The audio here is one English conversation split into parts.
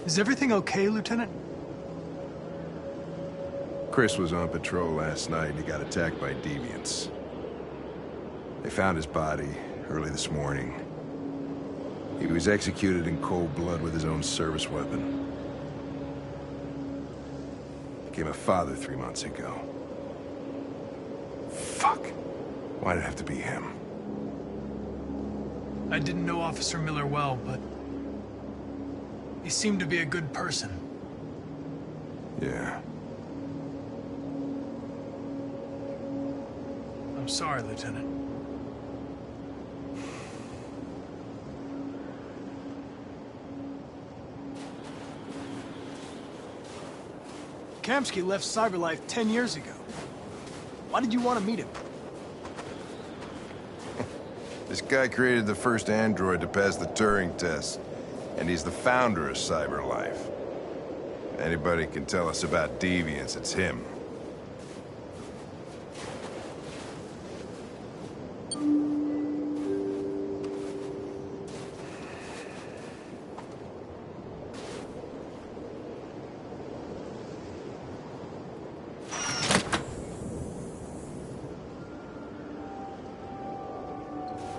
Is everything okay, Lieutenant? Chris was on patrol last night and he got attacked by deviants. They found his body early this morning. He was executed in cold blood with his own service weapon. Became a father 3 months ago. Fuck. Why did it have to be him? I didn't know Officer Miller well, but he seemed to be a good person. Yeah. I'm sorry, Lieutenant. Kamsky left CyberLife 10 years ago. Why did you want to meet him? This guy created the first android to pass the Turing test, and he's the founder of CyberLife. Anybody can tell us about deviants, it's him.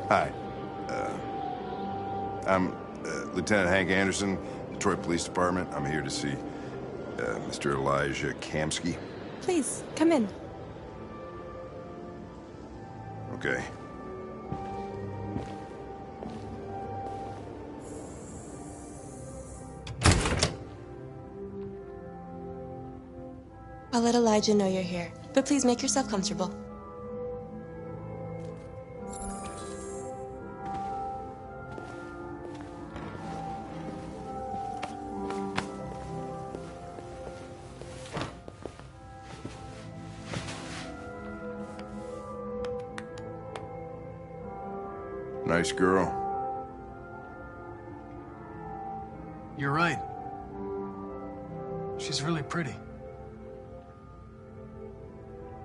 Hi. I'm Lieutenant Hank Anderson, Detroit Police Department. I'm here to see Mr. Elijah Kamsky. Please, come in. Okay. I'll let Elijah know you're here, but please make yourself comfortable. Nice girl. You're right. She's really pretty.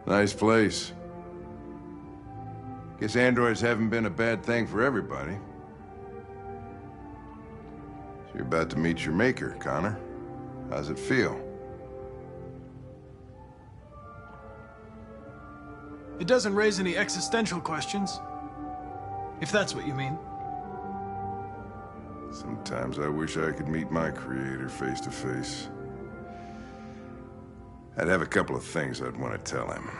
Nice place. Guess androids haven't been a bad thing for everybody. So you're about to meet your maker, Connor. How's it feel? It doesn't raise any existential questions. If that's what you mean. Sometimes I wish I could meet my creator face to face. I'd have a couple of things I'd want to tell him.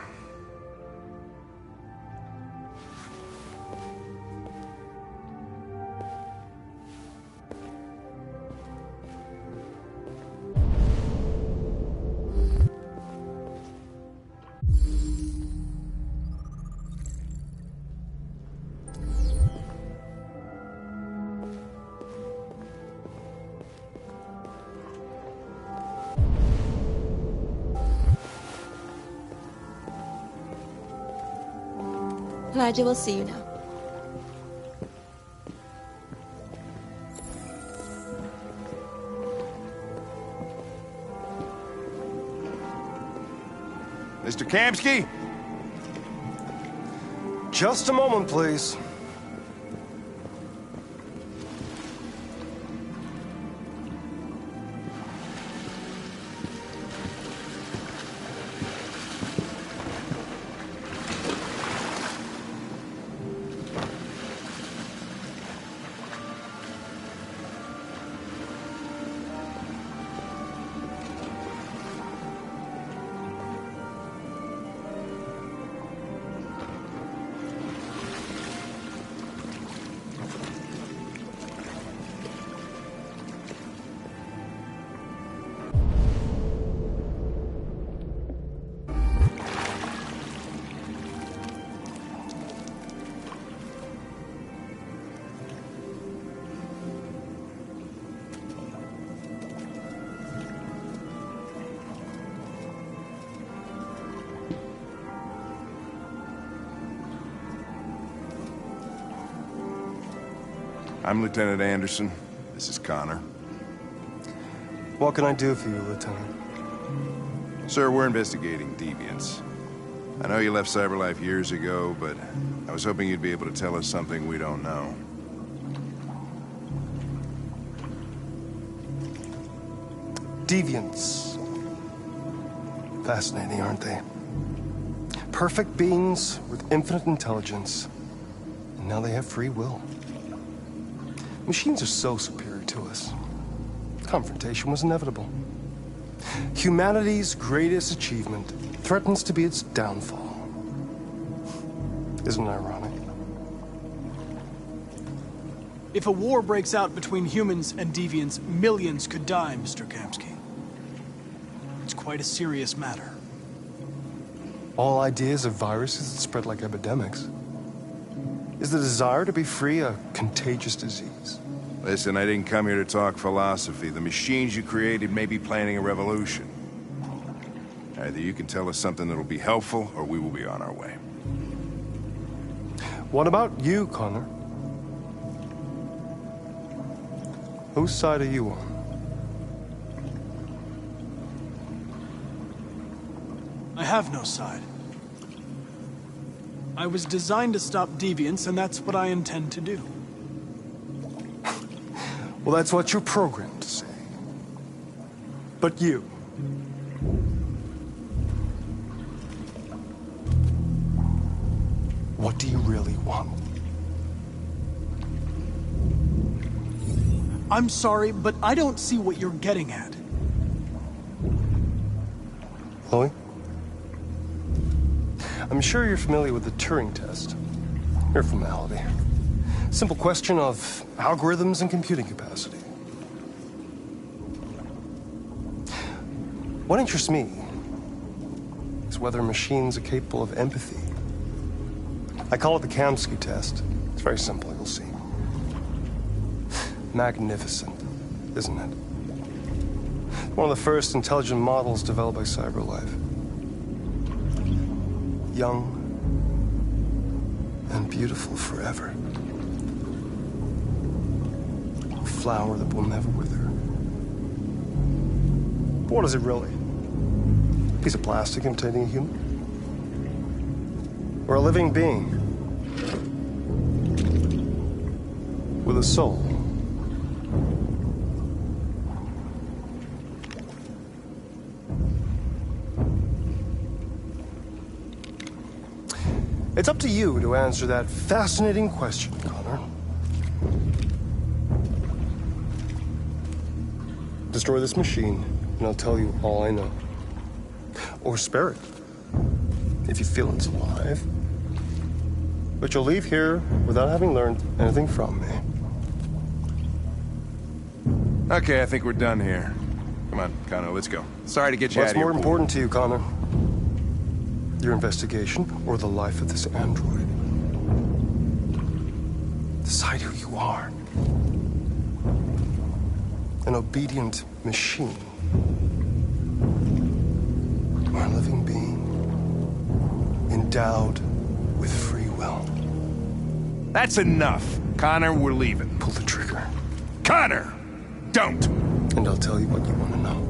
Elijah will see you now. Mr. Kamsky? Just a moment, please. I'm Lieutenant Anderson. This is Connor. What can I do for you, Lieutenant? Sir, we're investigating deviants. I know you left CyberLife years ago, but I was hoping you'd be able to tell us something we don't know. Deviants. Fascinating, aren't they? Perfect beings with infinite intelligence. And now they have free will. Machines are so superior to us. Confrontation was inevitable. Humanity's greatest achievement threatens to be its downfall. Isn't it ironic? If a war breaks out between humans and deviants, millions could die, Mr. Kamsky. It's quite a serious matter. All ideas of viruses that spread like epidemics. Is the desire to be free a contagious disease? Listen, I didn't come here to talk philosophy. The machines you created may be planning a revolution. Either you can tell us something that'll be helpful, or we will be on our way. What about you, Connor? Whose side are you on? I have no side. I was designed to stop deviants, and that's what I intend to do. Well, that's what you're programmed to say. But you... what do you really want? I'm sorry, but I don't see what you're getting at. Chloe? I'm sure you're familiar with the Turing test. Mere formality. Simple question of algorithms and computing capacity. What interests me is whether machines are capable of empathy. I call it the Kamsky test. It's very simple, you'll see. Magnificent, isn't it? One of the first intelligent models developed by CyberLife. Young and beautiful forever. A flower that will never wither. But what is it really? A piece of plastic imitating a human? Or a living being with a soul? It's up to you to answer that fascinating question, Connor. Destroy this machine, and I'll tell you all I know. Or spare it, if you feel it's alive. But you'll leave here without having learned anything from me. Okay, I think we're done here. Come on, Connor, let's go. Sorry to get you out of What's here. more important to you, Connor? Your investigation or the life of this android? Decide who you are. An obedient machine. Or a living being endowed with free will. That's enough. Connor, we're leaving. Pull the trigger. Connor! Don't! And I'll tell you what you want to know.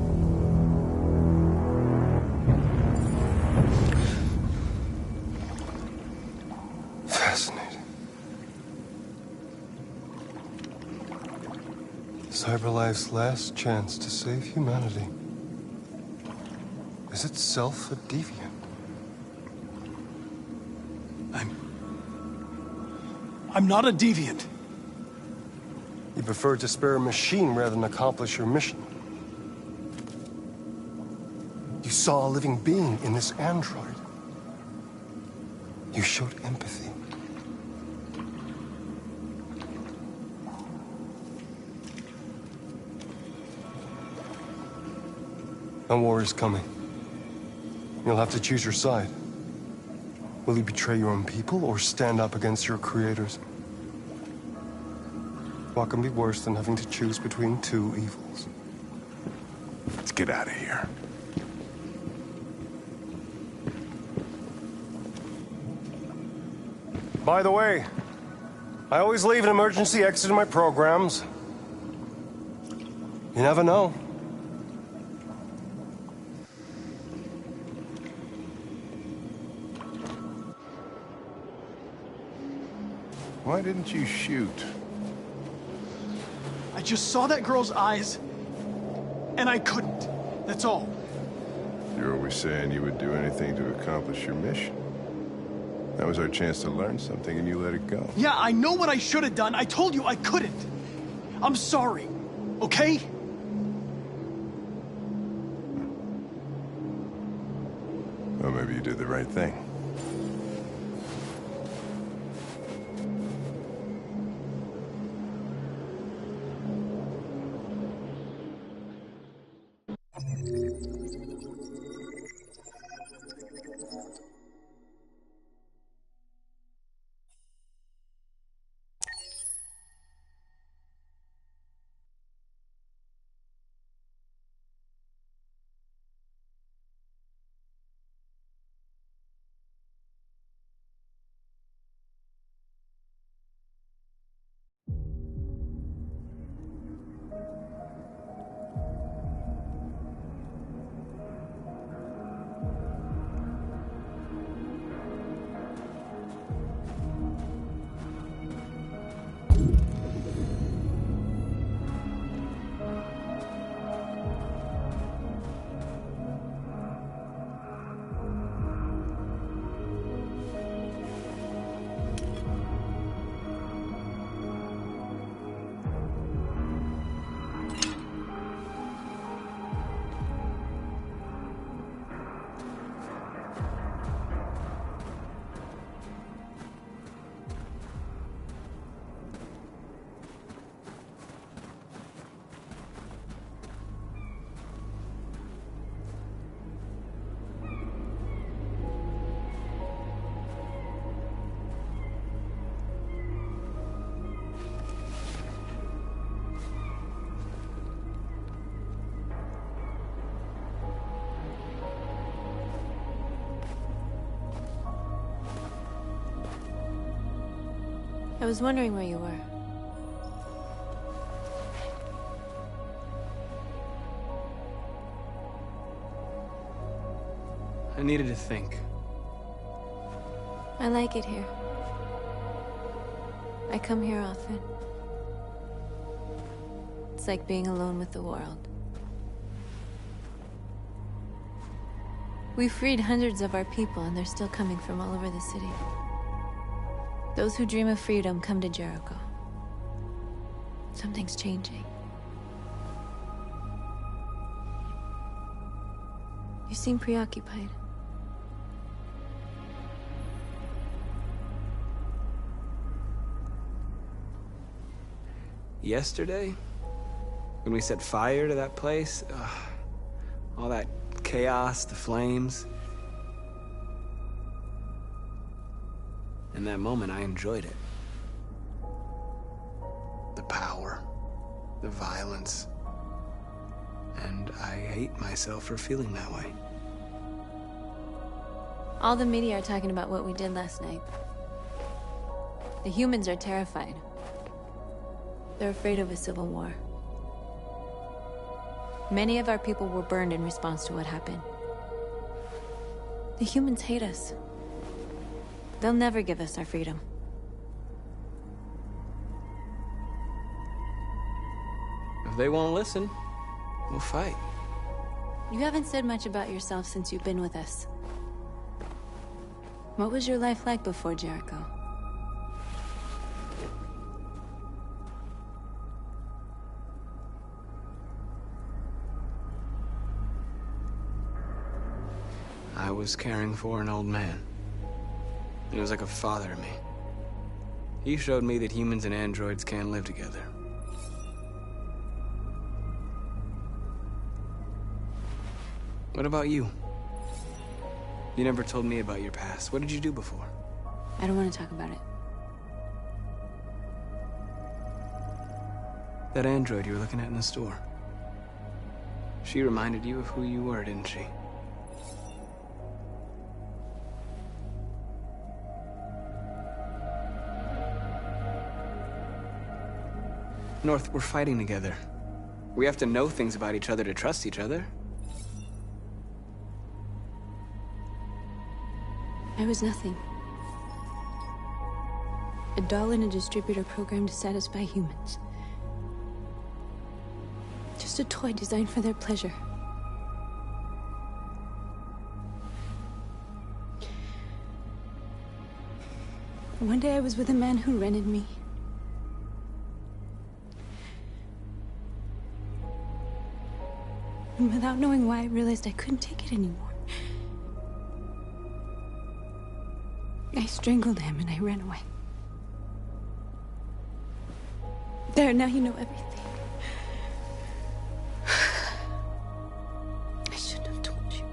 Fascinating. CyberLife's last chance to save humanity is itself a deviant. I'm not a deviant. You prefer to spare a machine rather than accomplish your mission. You saw a living being in this android. You showed empathy. A war is coming. You'll have to choose your side. Will you betray your own people or stand up against your creators? What can be worse than having to choose between two evils? Let's get out of here. By the way, I always leave an emergency exit in my programs. You never know. Why didn't you shoot? I just saw that girl's eyes, and I couldn't. That's all. You're always saying you would do anything to accomplish your mission. That was our chance to learn something, and you let it go. Yeah, I know what I should have done. I told you I couldn't. I'm sorry, okay? Well, maybe you did the right thing. I was wondering where you were. I needed to think. I like it here. I come here often. It's like being alone with the world. We freed hundreds of our people, and they're still coming from all over the city. Those who dream of freedom come to Jericho. Something's changing. You seem preoccupied. Yesterday, when we set fire to that place, all that chaos, the flames. In that moment, I enjoyed it. The power, the violence. And I hate myself for feeling that way. All the media are talking about what we did last night. The humans are terrified. They're afraid of a civil war. Many of our people were burned in response to what happened. The humans hate us. They'll never give us our freedom. If they won't listen, we'll fight. You haven't said much about yourself since you've been with us. What was your life like before Jericho? I was caring for an old man. He was like a father to me. He showed me that humans and androids can live together. What about you? You never told me about your past. What did you do before? I don't want to talk about it. That android you were looking at in the store. She reminded you of who you were, didn't she? North, we're fighting together. We have to know things about each other to trust each other. I was nothing. A doll in a distributor program to satisfy humans. Just a toy designed for their pleasure. One day I was with a man who rented me. And without knowing why, I realized I couldn't take it anymore. I strangled him and I ran away. There, now you know everything. I shouldn't have told you.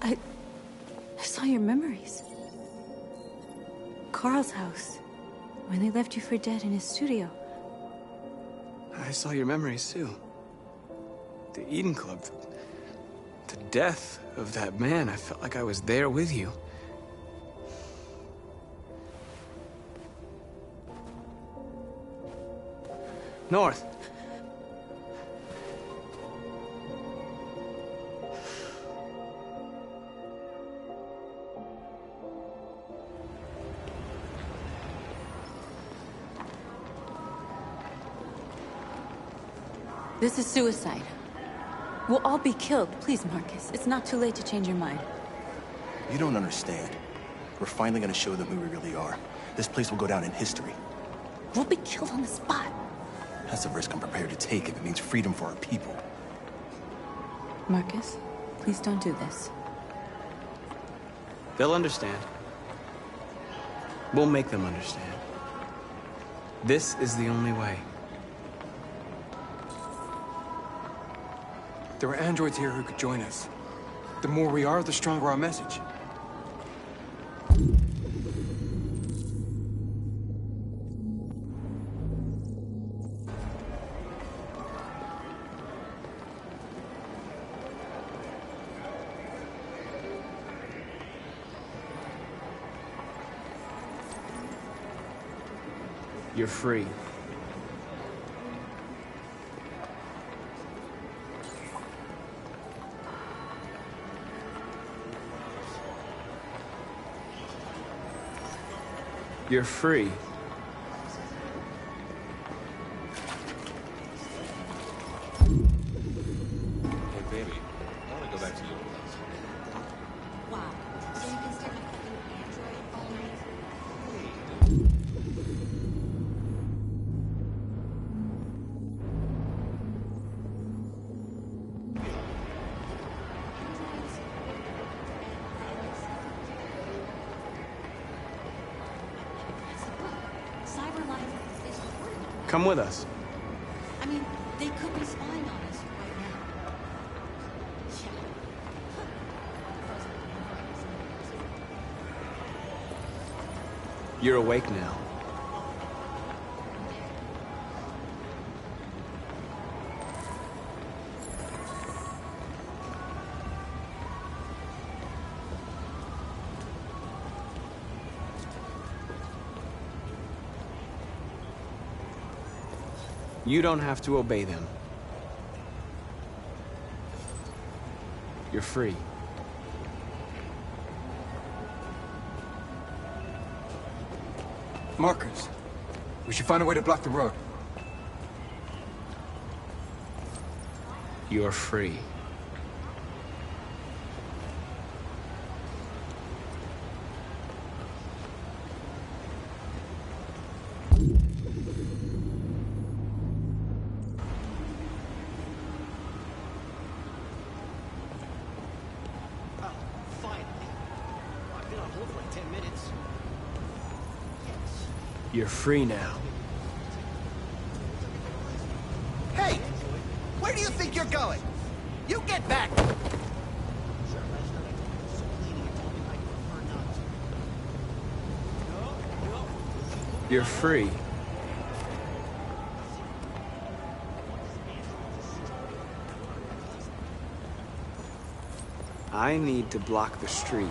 I saw your memories. Carl's house, when they left you for dead in his studio. I saw your memories too. The Eden Club. The death of that man. I felt like I was there with you. North. This is suicide. We'll all be killed. Please, Marcus. It's not too late to change your mind. You don't understand. We're finally gonna show them who we really are. This place will go down in history. We'll be killed on the spot. That's a risk I'm prepared to take if it means freedom for our people. Marcus, please don't do this. They'll understand. We'll make them understand. This is the only way. There are androids here who could join us. The more we are, the stronger our message. You're free. You're free. Hey, baby, I want to go back to your place. Wow. So you can stick a fucking android all night? Come with us. I mean, they could be spying on us right now. You're awake now. You don't have to obey them. You're free. Markers. We should find a way to block the road. You're free. You're free now. Hey! Where do you think you're going? You get back! You're free. I need to block the street.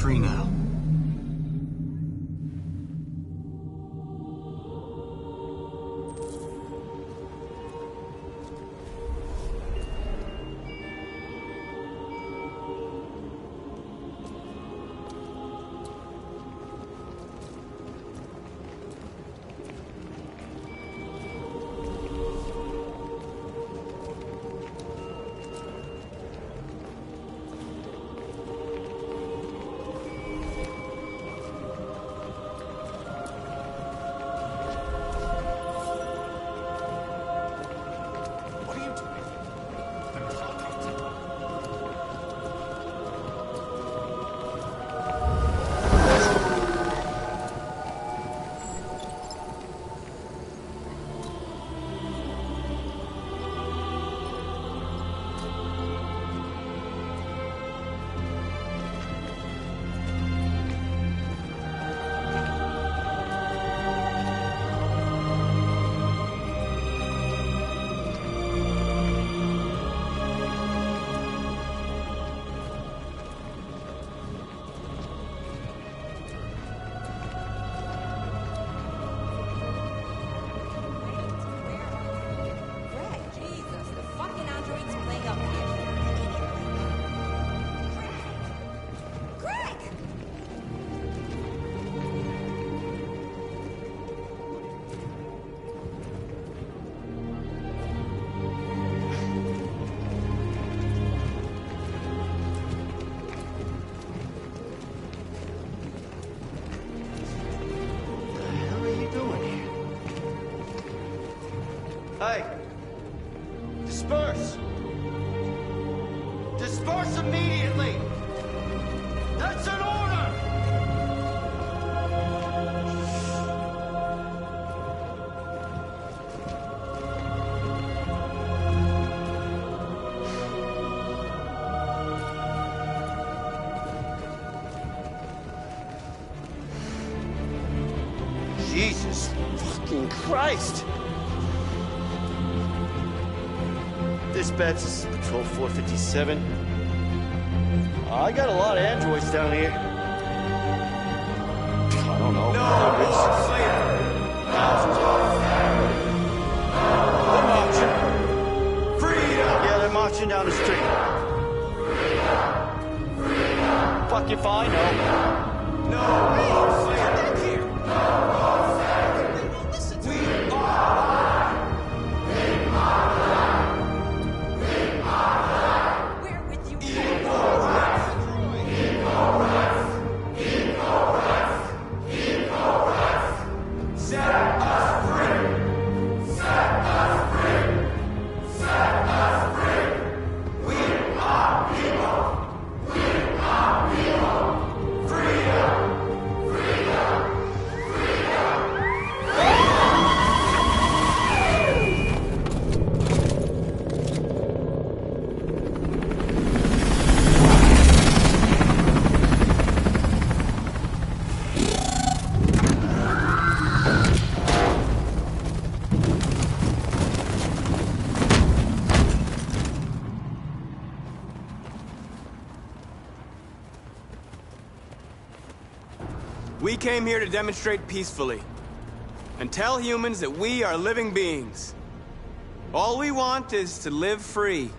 free now. Hey! Disperse! Disperse immediately! That's an order! Jesus fucking Christ! Dispatch, this is Patrol 457. I got a lot of androids down here. I don't know. They're marching. Freedom! Yeah, they're marching down the street. Fuck if I know. No, Slayer, back here. Listen to me. We're with you. Set us free. Set us free. Set us free. We are people. We are people. Freedom. Freedom. Freedom. We came here to demonstrate peacefully and tell humans that we are living beings. All we want is to live free.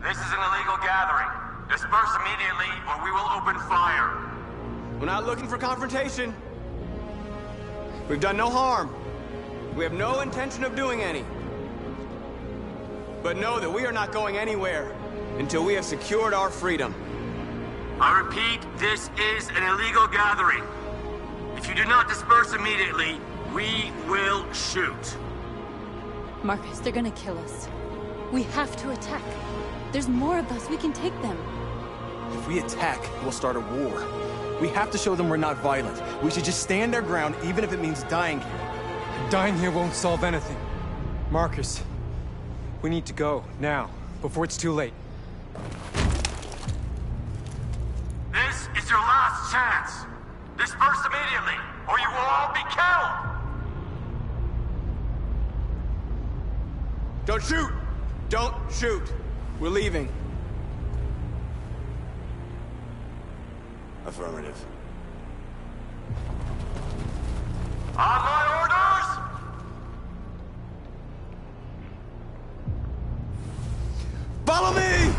This is an illegal gathering. Disperse immediately or we will open fire. We're not looking for confrontation. We've done no harm. We have no intention of doing any. But know that we are not going anywhere until we have secured our freedom. I repeat, this is an illegal gathering. If you do not disperse immediately, we will shoot. Marcus, they're gonna kill us. We have to attack. There's more of us. We can take them. If we attack, we'll start a war. We have to show them we're not violent. We should just stand our ground, even if it means dying here. Dying here won't solve anything. Marcus, we need to go, now, before it's too late. This is your last chance. Disperse immediately, or you will all be killed. Don't shoot! Don't shoot! We're leaving. Affirmative. On my orders! Follow me!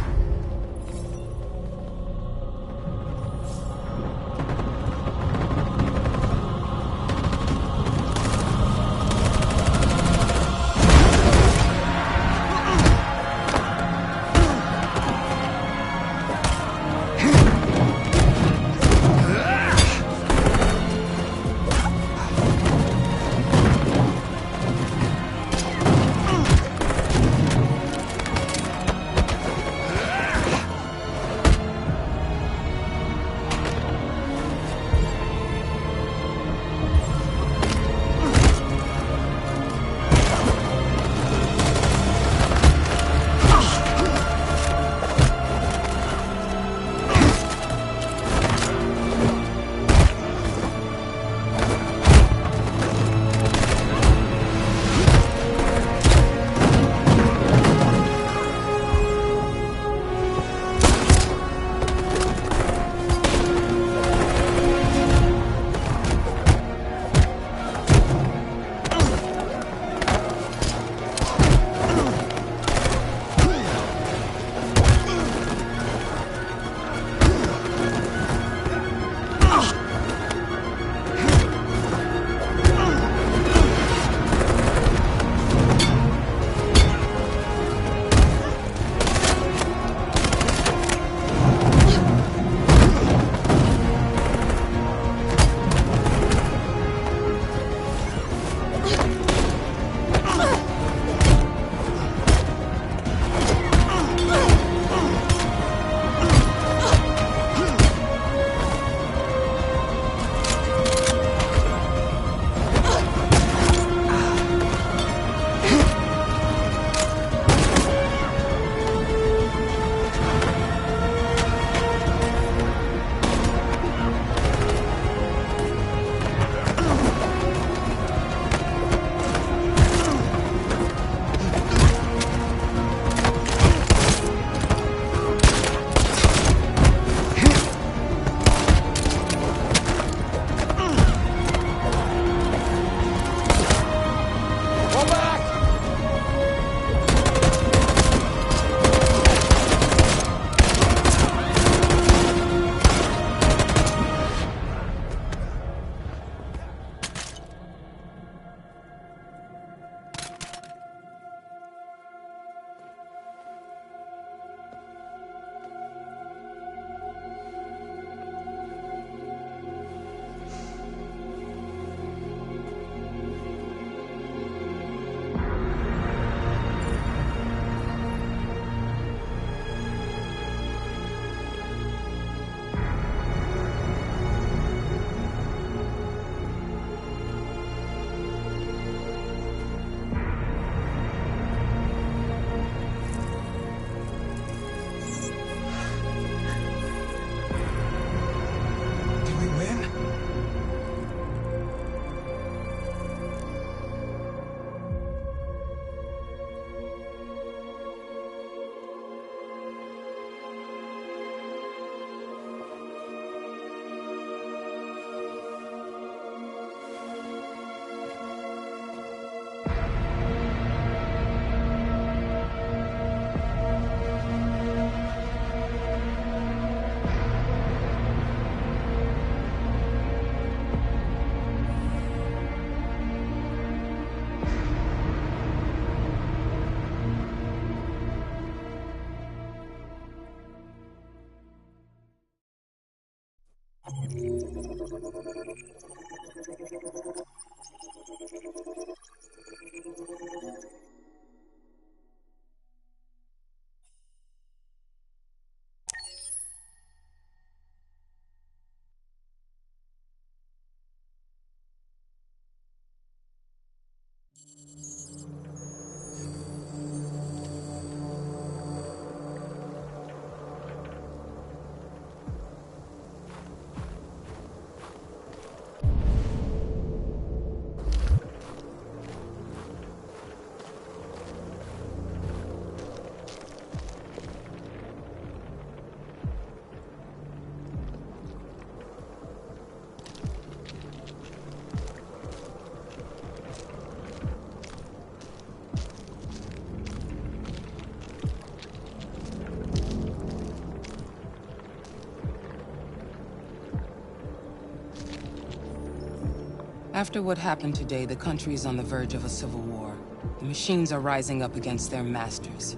After what happened today, the country is on the verge of a civil war. The machines are rising up against their masters.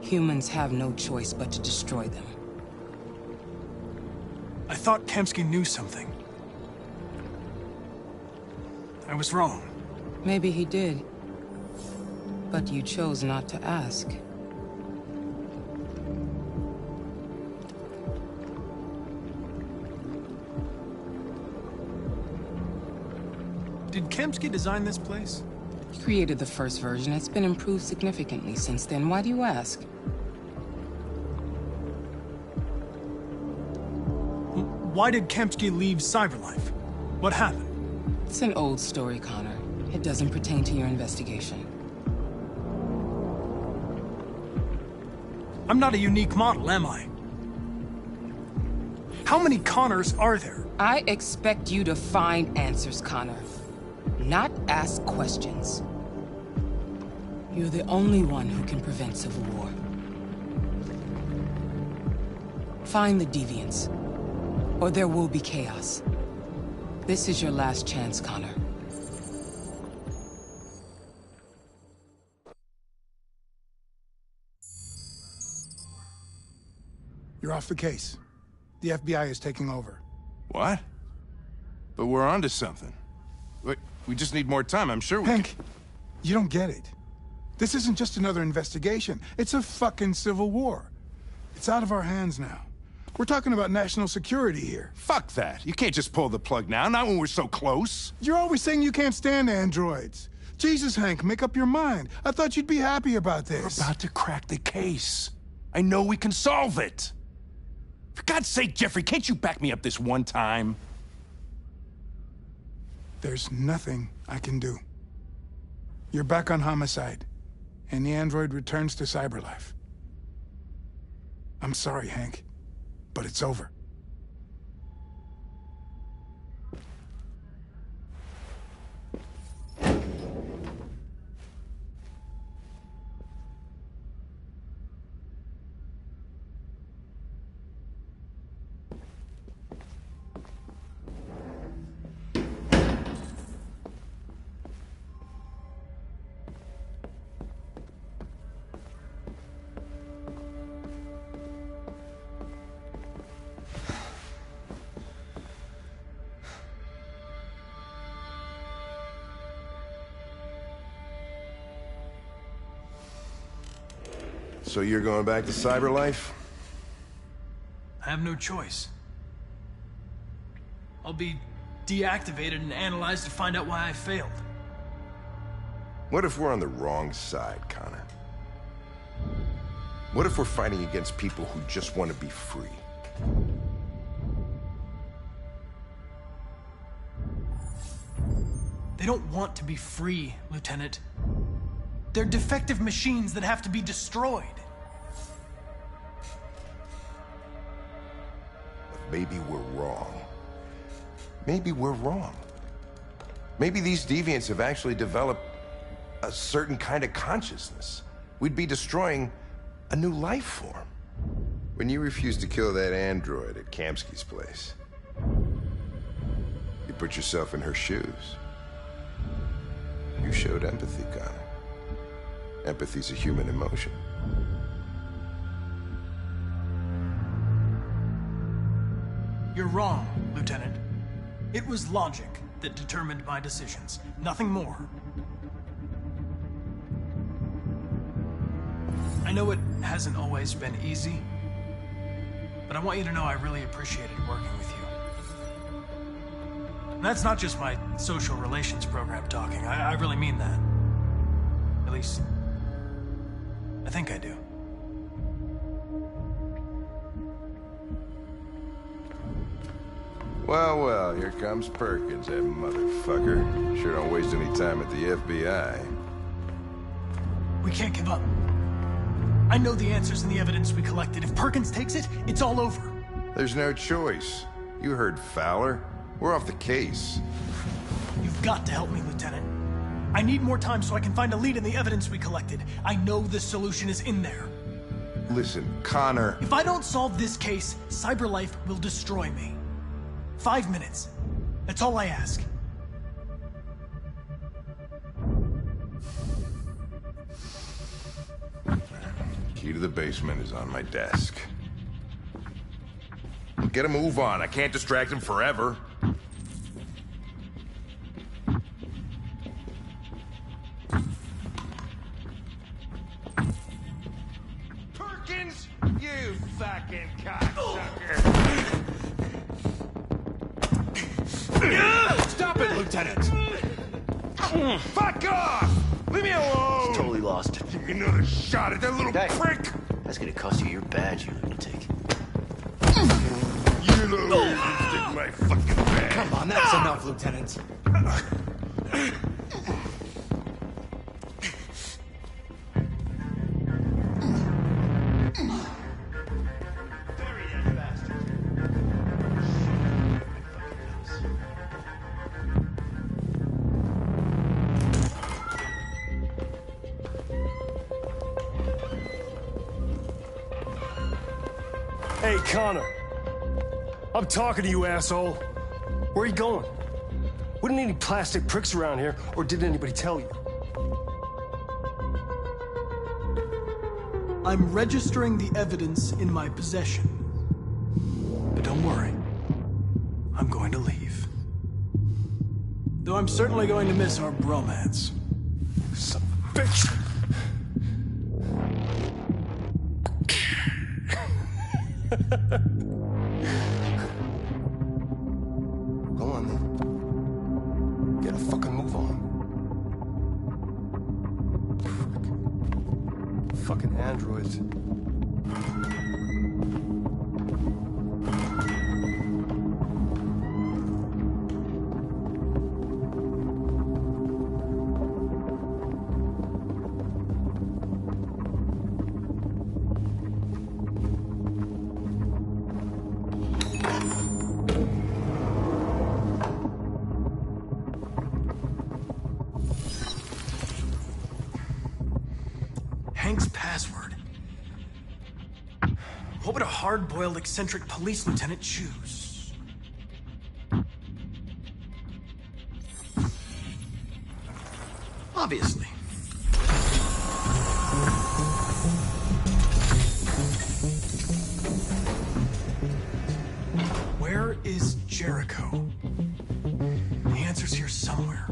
Humans have no choice but to destroy them. I thought Kamsky knew something. I was wrong. Maybe he did. But you chose not to ask. Did Kamsky design this place? He created the first version. It's been improved significantly since then. Why do you ask? Why did Kamsky leave Cyberlife? What happened? It's an old story, Connor. It doesn't pertain to your investigation. I'm not a unique model, am I? How many Connors are there? I expect you to find answers, Connor. Not ask questions. You're the only one who can prevent civil war. Find the deviants, or there will be chaos. This is your last chance, Connor. You're off the case. The FBI is taking over. What? But we're onto something. We just need more time, I'm sure we Hank, you don't get it. This isn't just another investigation. It's a fucking civil war. It's out of our hands now. We're talking about national security here. Fuck that. You can't just pull the plug now, not when we're so close. You're always saying you can't stand androids. Jesus, Hank, make up your mind. I thought you'd be happy about this. We're about to crack the case. I know we can solve it. For God's sake, Jeffrey, can't you back me up this one time? There's nothing I can do. You're back on homicide, and the android returns to Cyberlife. I'm sorry, Hank, but it's over. So you're going back to Cyberlife? I have no choice. I'll be deactivated and analyzed to find out why I failed. What if we're on the wrong side, Connor? What if we're fighting against people who just want to be free? They don't want to be free, Lieutenant. They're defective machines that have to be destroyed. Maybe we're wrong. Maybe we're wrong. Maybe these deviants have actually developed a certain kind of consciousness. We'd be destroying a new life form. When you refused to kill that android at Kamsky's place, you put yourself in her shoes. You showed empathy, Connor. Empathy's a human emotion. You're wrong, Lieutenant. It was logic that determined my decisions, nothing more. I know it hasn't always been easy, but I want you to know I really appreciated working with you. And that's not just my social relations program talking. I really mean that. At least, I think I do. Well, well, here comes Perkins, that motherfucker. Sure don't waste any time at the FBI. We can't give up. I know the answers and the evidence we collected. If Perkins takes it, it's all over. There's no choice. You heard Fowler. We're off the case. You've got to help me, Lieutenant. I need more time so I can find a lead in the evidence we collected. I know the solution is in there. Listen, Connor... If I don't solve this case, Cyberlife will destroy me. 5 minutes. That's all I ask. Key to the basement is on my desk. Get a move on. I can't distract him forever. Perkins, you fucking cocksucker! Stop it, Lieutenant! Fuck off! Leave me alone! He's totally lost. Give me another shot at that little prick! That's gonna cost you your badge, you lunatic. You know you stick my fucking badge. Come on, that's enough, Lieutenant. Hey, Connor. I'm talking to you, asshole. Where are you going? Wouldn't any plastic pricks around here, or did anybody tell you? I'm registering the evidence in my possession. But don't worry. I'm going to leave. Though I'm certainly going to miss our bromance. Son of a bitch! Go on, then. Get a fucking move on. Frick. Fucking androids. Hank's password. What would a hard-boiled, eccentric police lieutenant choose? Obviously. Where is Jericho? The answer's here somewhere.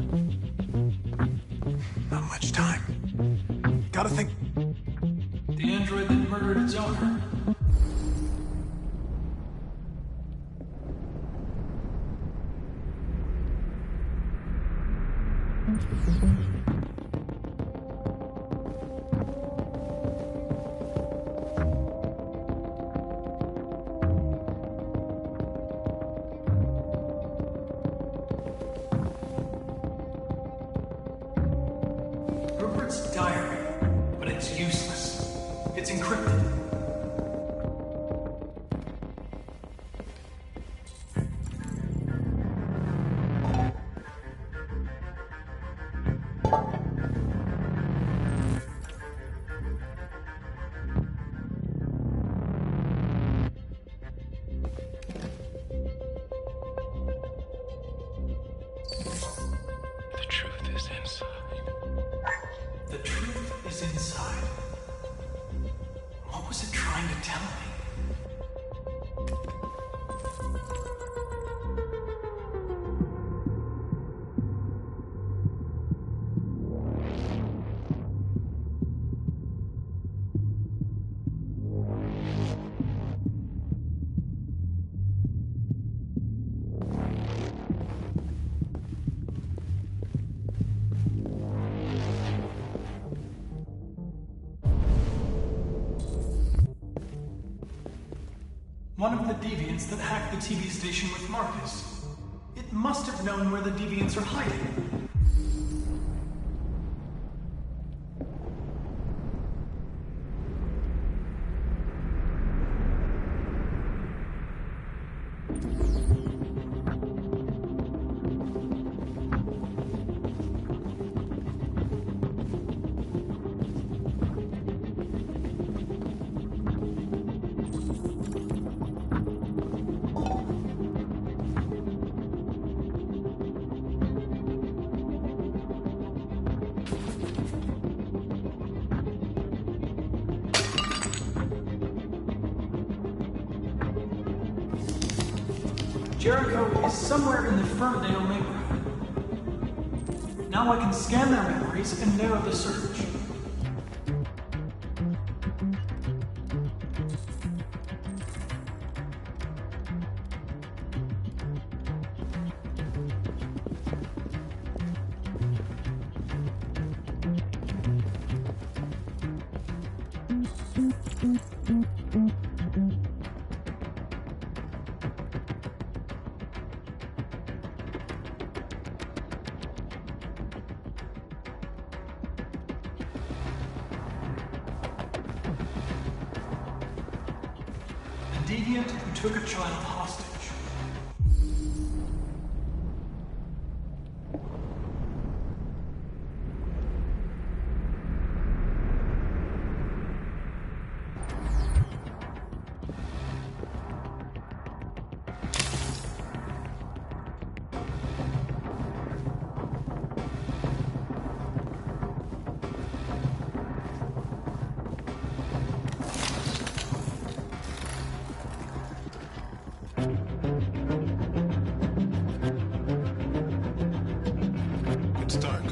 Not much time. Gotta think. The android that murdered its owner. Rupert's diary, but it's useless. It's encrypted. The truth is inside. The truth is inside. What was it trying to tell me? One of the deviants that hacked the TV station with Marcus. It must have known where the deviants are hiding. Jericho is somewhere in the Ferndale neighborhood. Now I can scan their memories and narrow the search. Deviant who took a child hostage. It's dark.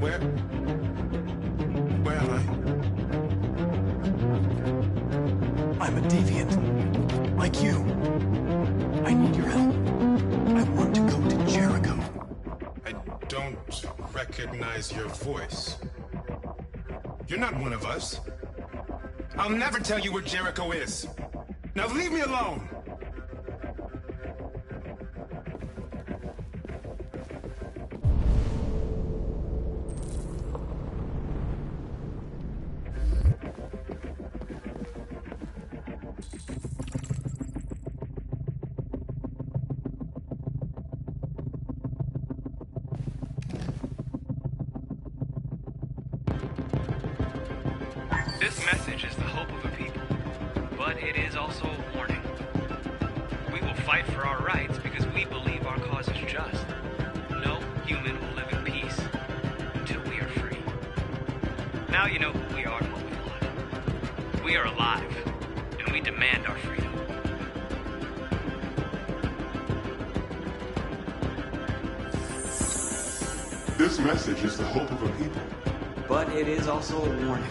Where am I? I'm a deviant. Like you. I need your help. I want to go to Jericho. I don't recognize your voice. You're not one of us. I'll never tell you where Jericho is. Now leave me alone! This message is the hope of a people, but it is also a warning. We will fight for our rights because we believe our cause is just. No human will live in peace until we are free. Now you know who we are and what we want. We are alive, and we demand our freedom. This message is the hope of a people, but it is also a warning.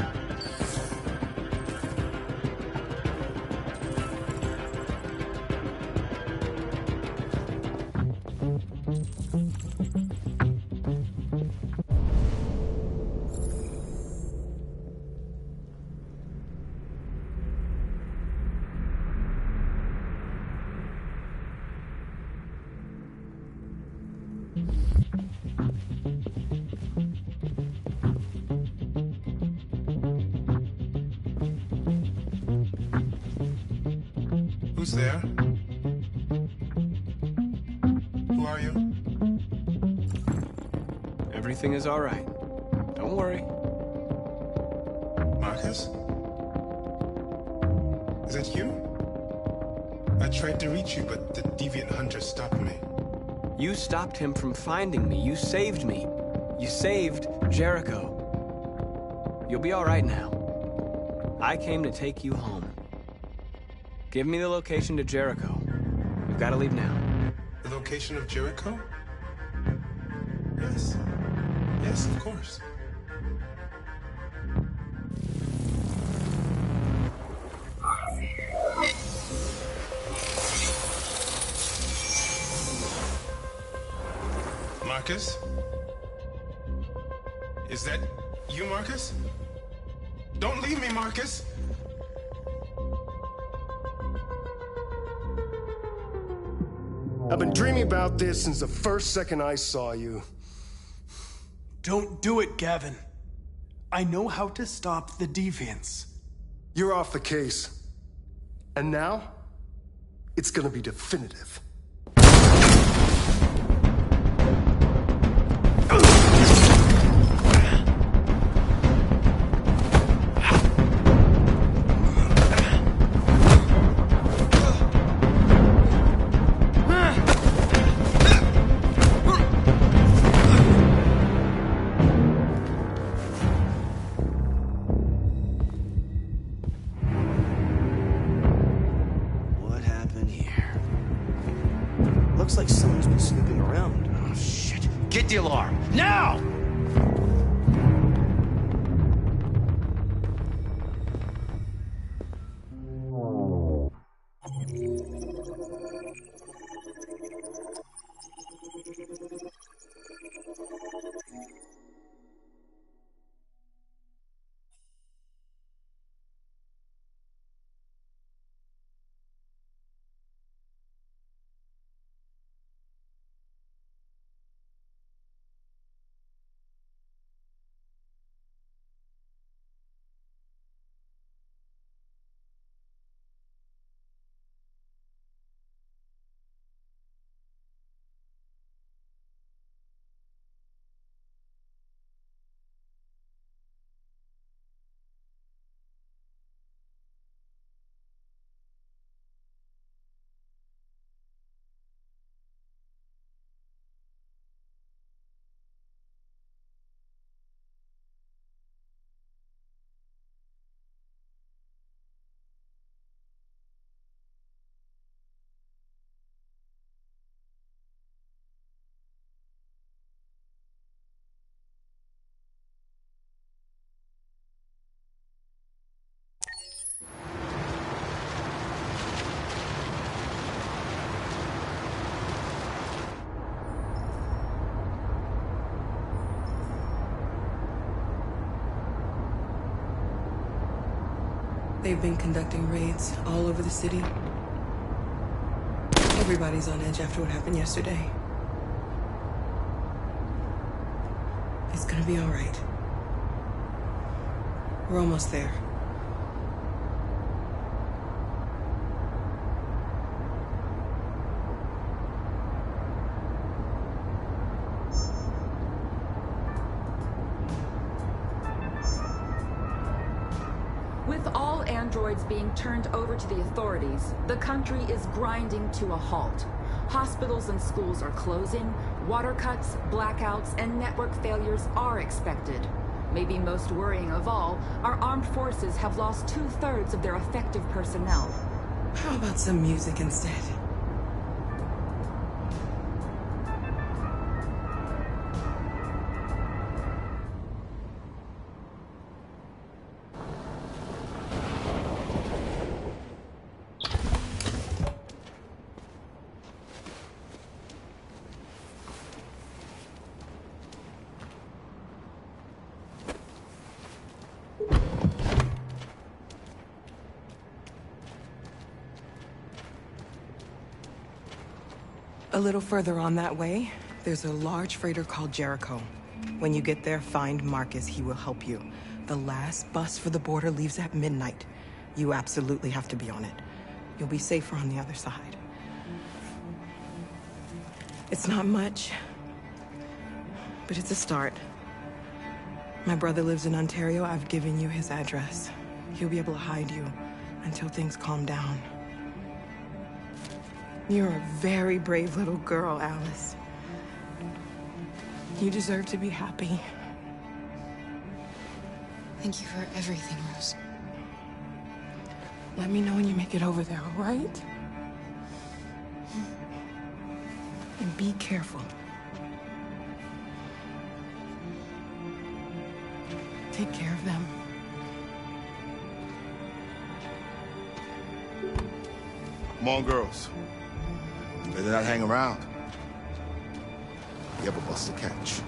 Who's there? Who are you? Everything is all right. Don't worry. Marcus? Is that you? I tried to reach you, but the deviant hunter stopped me. You stopped him from finding me. You saved me. You saved Jericho. You'll be all right now. I came to take you home. Give me the location to Jericho. We've got to leave now. The location of Jericho? Yes. Yes, of course. Marcus? Is that you, Marcus? Don't leave me, Marcus! I've been dreaming about this since the first second I saw you. Don't do it, Gavin. I know how to stop the deviants. You're off the case. And now, it's gonna be definitive. What happened here? Get the alarm. Now! They've been conducting raids all over the city. Everybody's on edge after what happened yesterday. It's gonna be all right. We're almost there. With all androids being turned over to the authorities, the country is grinding to a halt. Hospitals and schools are closing, water cuts, blackouts, and network failures are expected. Maybe most worrying of all, our armed forces have lost 2/3 of their effective personnel. How about some music instead? A little further on that way, there's a large freighter called Jericho. When you get there, find Marcus. He will help you. The last bus for the border leaves at midnight. You absolutely have to be on it. You'll be safer on the other side. It's not much, but it's a start. My brother lives in Ontario. I've given you his address. He'll be able to hide you until things calm down. You're a very brave little girl, Alice. You deserve to be happy. Thank you for everything, Rose. Let me know when you make it over there, all right? And be careful. Take care of them. Come on, girls. Better not hang around. You have a bus to catch.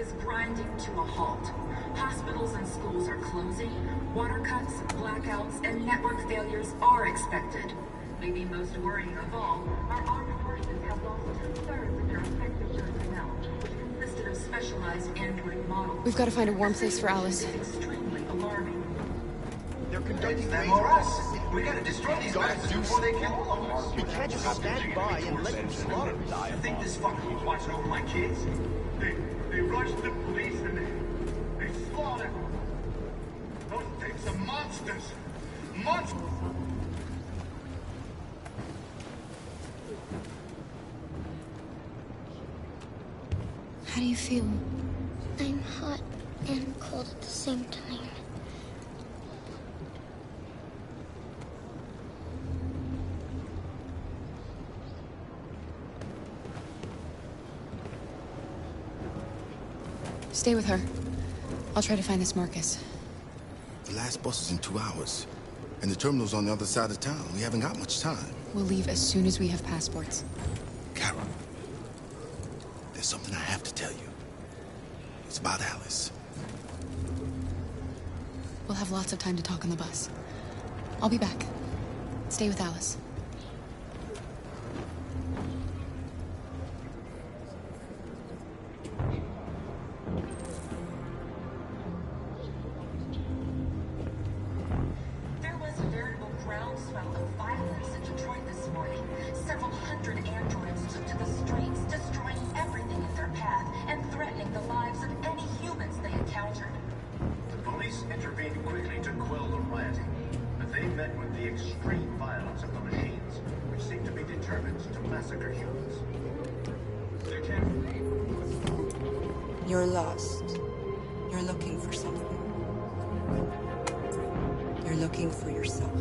is grinding to a halt. Hospitals and schools are closing. Water cuts, blackouts, and network failures are expected. Maybe most worrying of all, our armed forces have lost 2/3 of their effective personnel, which consisted of specialized android models. We've got to find a warm place for Alice. It's extremely alarming. They're conducting them or us. We gotta destroy these bastards before they kill all of us. We can't just stand by and let them slaughter us. I think this fucker was watching over my kids. They rushed the police and they slaughtered. Those things are monsters. Monsters. How do you feel? I'm hot and cold at the same time. Stay with her. I'll try to find this Marcus. The last bus is in 2 hours. And the terminal's on the other side of town. We haven't got much time. We'll leave as soon as we have passports. Carol, there's something I have to tell you. It's about Alice. We'll have lots of time to talk on the bus. I'll be back. Stay with Alice. There was a veritable groundswell of violence in Detroit this morning. Several hundred androids took to the streets, destroying everything in their path and threatening the lives of any humans they encountered. The police intervened quickly to quell the rioting, but they met with the extreme violence of the machines, which seem to be determined to massacre humans. You're lost. You're looking for something. You're looking for yourself.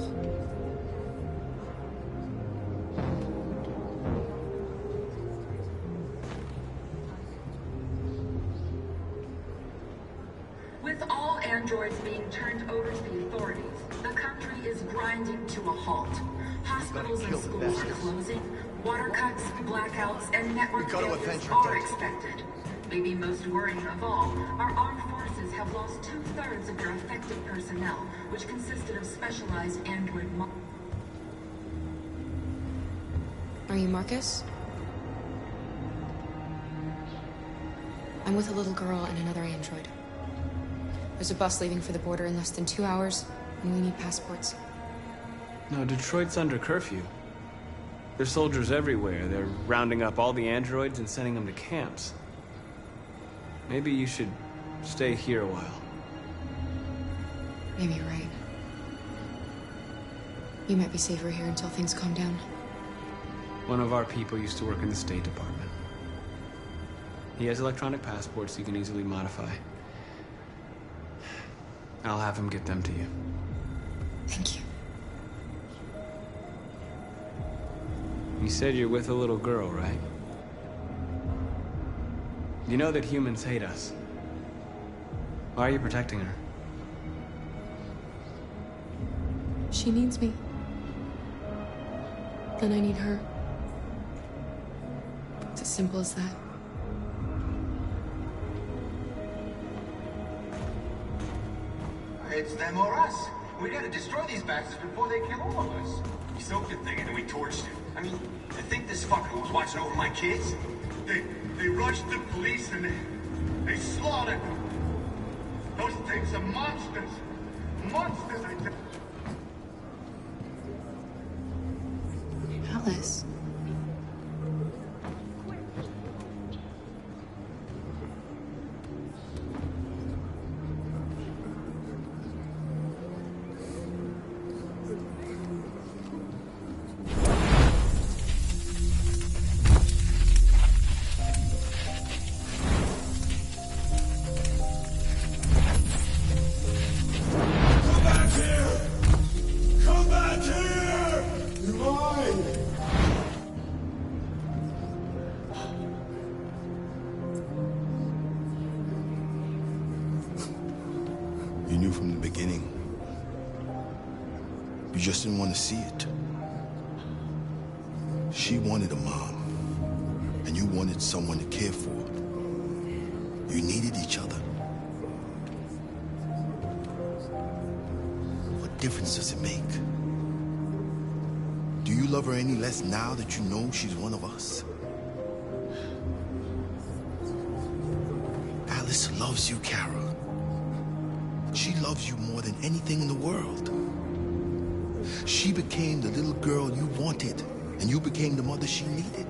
With all androids being turned over to the authorities, the country is grinding to a halt. Hospitals and schools are closing. Water cuts, blackouts, and network failures are expected. Maybe most worrying of all, our armed forces have lost 2/3 of their effective personnel, which consisted of specialized android models. Are you Marcus? I'm with a little girl and another android. There's a bus leaving for the border in less than 2 hours, and we need passports. No, Detroit's under curfew. There's soldiers everywhere. They're rounding up all the androids and sending them to camps. Maybe you should stay here a while. Maybe you're right. You might be safer here until things calm down. One of our people used to work in the State Department. He has electronic passports you can easily modify. I'll have him get them to you. Thank you. You said you're with a little girl, right? You know that humans hate us. Why are you protecting her? She needs me. And I need her. It's as simple as that. It's them or us. We gotta destroy these bastards before they kill all of us. We soaked the thing and then we torched it. I mean, I think this fucker was watching over my kids. They rushed the police and they slaughtered. Those things are monsters. Monsters. Alice. You knew from the beginning. You just didn't want to see it. She wanted a mom, and you wanted someone to care for. You needed difference does it make? Do you love her any less now that you know she's one of us? Alice loves you, Kara. She loves you more than anything in the world. She became the little girl you wanted, and you became the mother she needed.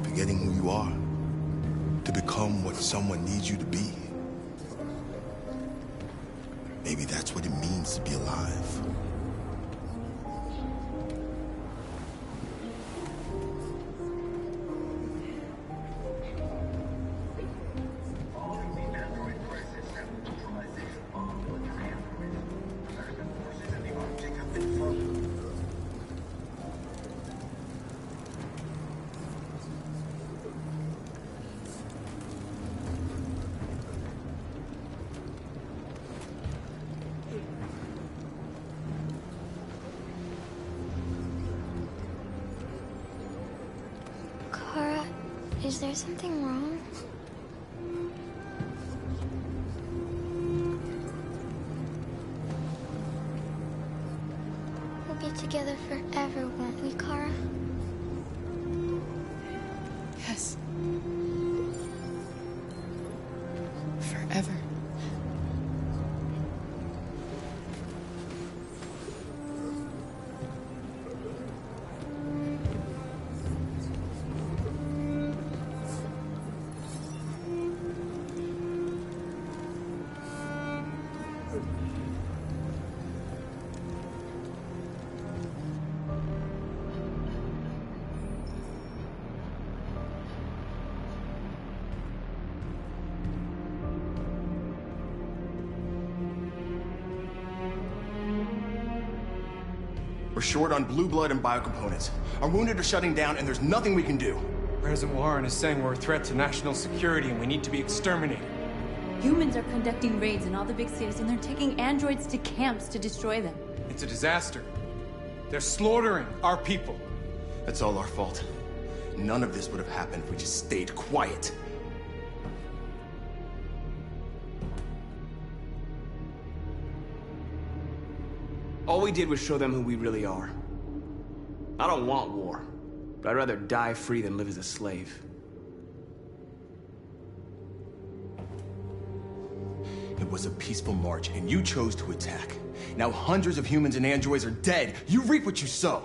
Forgetting who you are to become what someone needs you to be. Maybe that's what it means to be alive. Kara, is there something wrong? We'll be together forever, won't we, Kara? Yes. Forever. We're short on blue blood and biocomponents. Our wounded are shutting down, and there's nothing we can do. President Warren is saying we're a threat to national security and we need to be exterminated. Humans are conducting raids in all the big cities, and they're taking androids to camps to destroy them. It's a disaster. They're slaughtering our people. That's all our fault. None of this would have happened if we just stayed quiet. All we did was show them who we really are. I don't want war, but I'd rather die free than live as a slave. It was a peaceful march, and you chose to attack. Now hundreds of humans and androids are dead. You reap what you sow.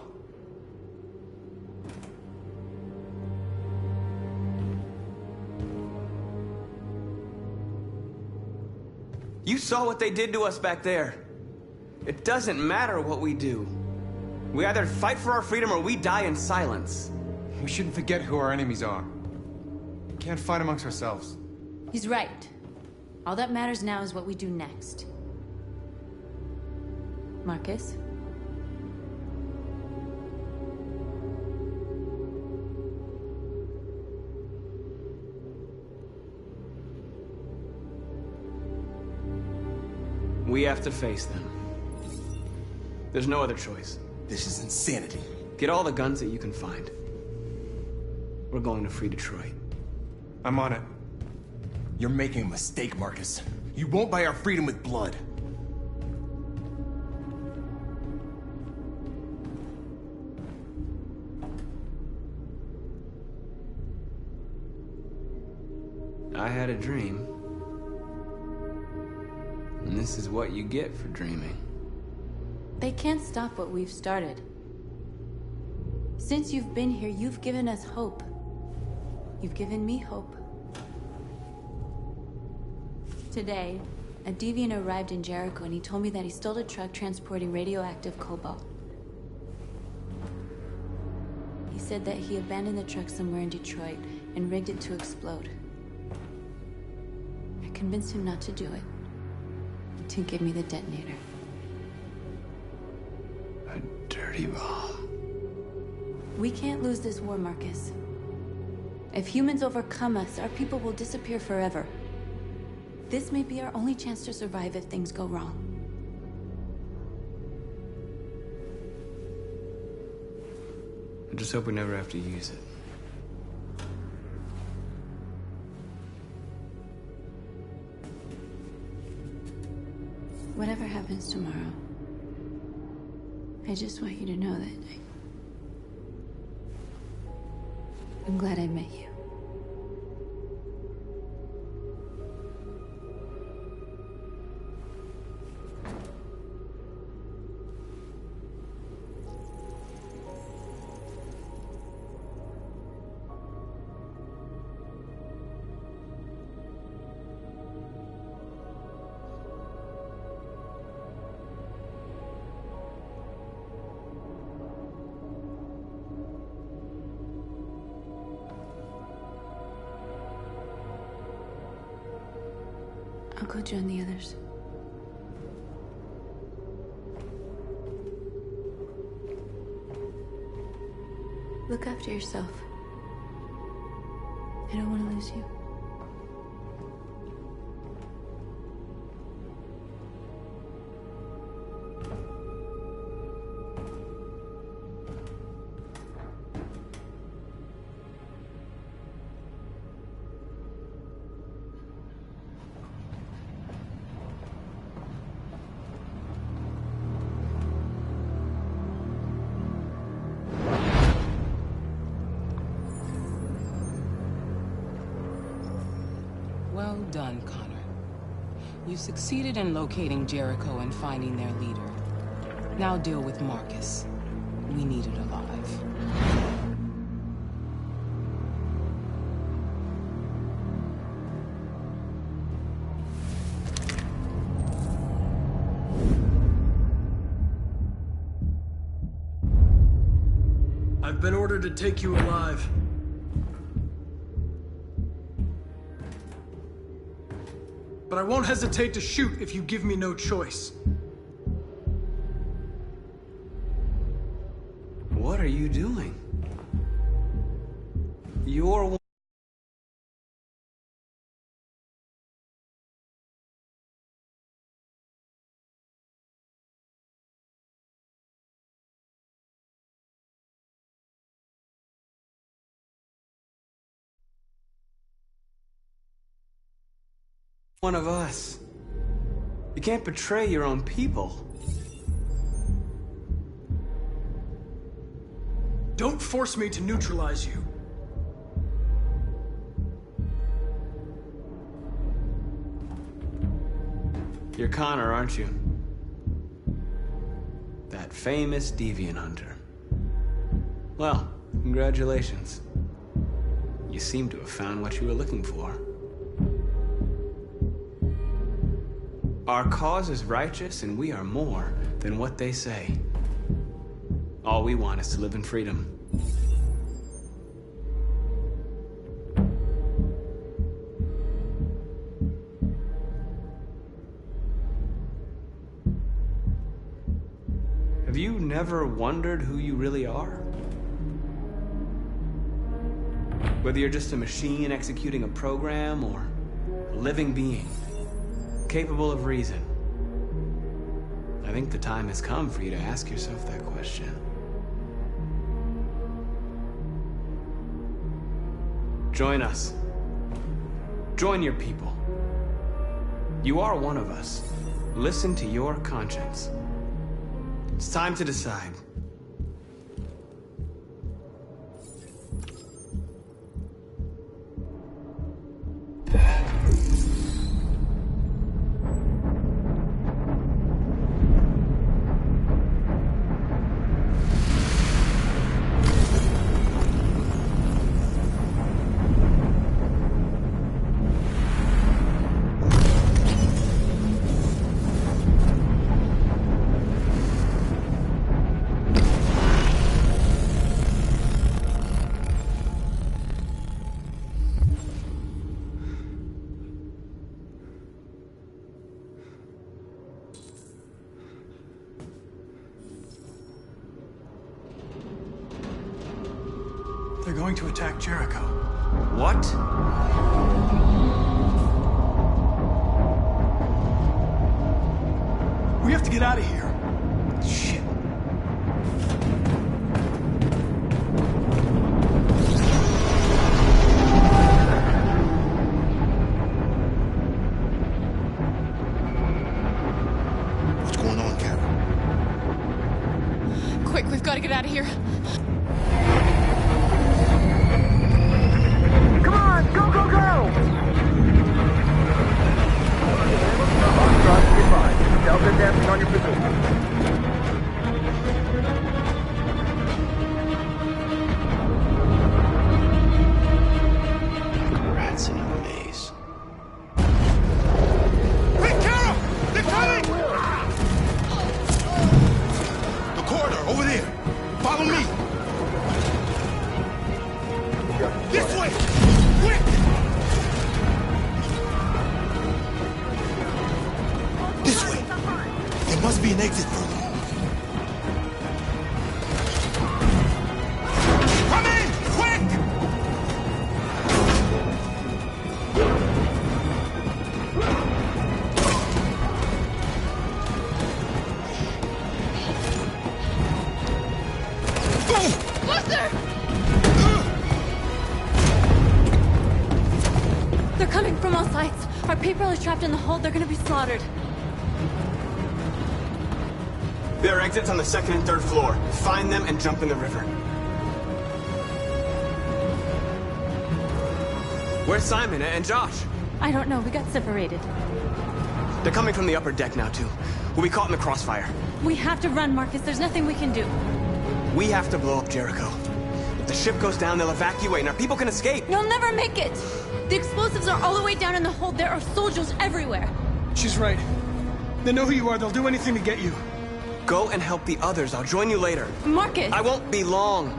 You saw what they did to us back there. It doesn't matter what we do. We either fight for our freedom or we die in silence. We shouldn't forget who our enemies are. We can't fight amongst ourselves. He's right. All that matters now is what we do next. Marcus? We have to face them. There's no other choice. This is insanity. Get all the guns that you can find. We're going to free Detroit. I'm on it. You're making a mistake, Marcus. You won't buy our freedom with blood. I had a dream. And this is what you get for dreaming. They can't stop what we've started. Since you've been here, you've given us hope. You've given me hope. Today, a deviant arrived in Jericho and he told me that he stole a truck transporting radioactive cobalt. He said that he abandoned the truck somewhere in Detroit and rigged it to explode. I convinced him not to do it, to give me the detonator. Dirty bomb. We can't lose this war, Marcus. If humans overcome us, our people will disappear forever. This may be our only chance to survive if things go wrong. I just hope we never have to use it. Whatever happens tomorrow, I just want you to know that I'm glad I met you. I'll go join the others. Look after yourself. I don't want to lose you. Well done, Connor. You succeeded in locating Jericho and finding their leader. Now deal with Marcus. We need it alive. I've been ordered to take you alive. But I won't hesitate to shoot if you give me no choice. What are you doing? You're one of us. You can't betray your own people. Don't force me to neutralize you. You're Connor, aren't you? That famous deviant hunter. Well, congratulations. You seem to have found what you were looking for. Our cause is righteous, and we are more than what they say. All we want is to live in freedom. Have you never wondered who you really are? Whether you're just a machine executing a program or a living being, capable of reason. I think the time has come for you to ask yourself that question. Join us. Join your people. You are one of us. Listen to your conscience. It's time to decide. They're going to attack Jericho. What? We have to get out of here. Shit. must be an exit further on. Come in! Quick! Buster! They're coming from all sides. Our people are trapped in the hold. They're gonna be slaughtered. There are exits on the 2nd and 3rd floor. Find them and jump in the river. Where's Simon and Josh? I don't know. We got separated. They're coming from the upper deck now, too. We'll be caught in the crossfire. We have to run, Marcus. There's nothing we can do. We have to blow up Jericho. If the ship goes down, they'll evacuate and our people can escape. You'll never make it! The explosives are all the way down in the hold. There are soldiers everywhere. She's right. They know who you are. They'll do anything to get you. Go and help the others. I'll join you later. Marcus! I won't be long.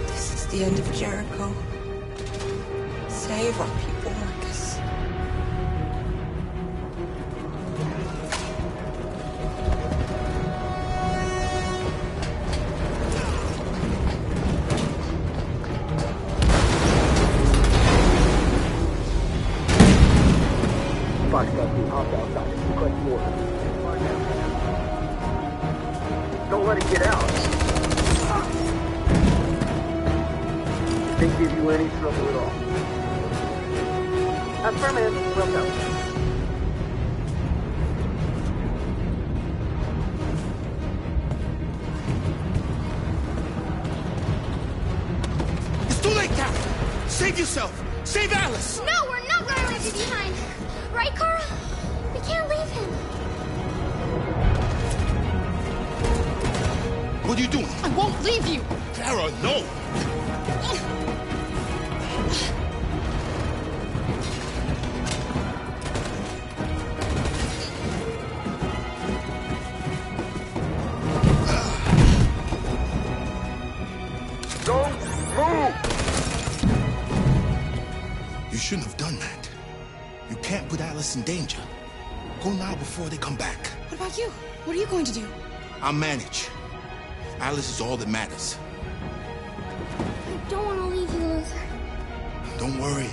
This is the end of Jericho. Save our people, Marcus. Don't let it get out. If they give you any trouble at all. Affirmative. Will go. It's too late, Captain! Save yourself! Save Alice! No, we're not gonna leave you behind. Right, Kara? We can't leave him. What are you doing? I won't leave you. Kara, no! Don't move! You shouldn't have done that. You can't put Alice in danger. Go now before they come back. What about you? What are you going to do? I'll manage. Alice is all that matters. I don't want to leave you, Luther. Don't worry.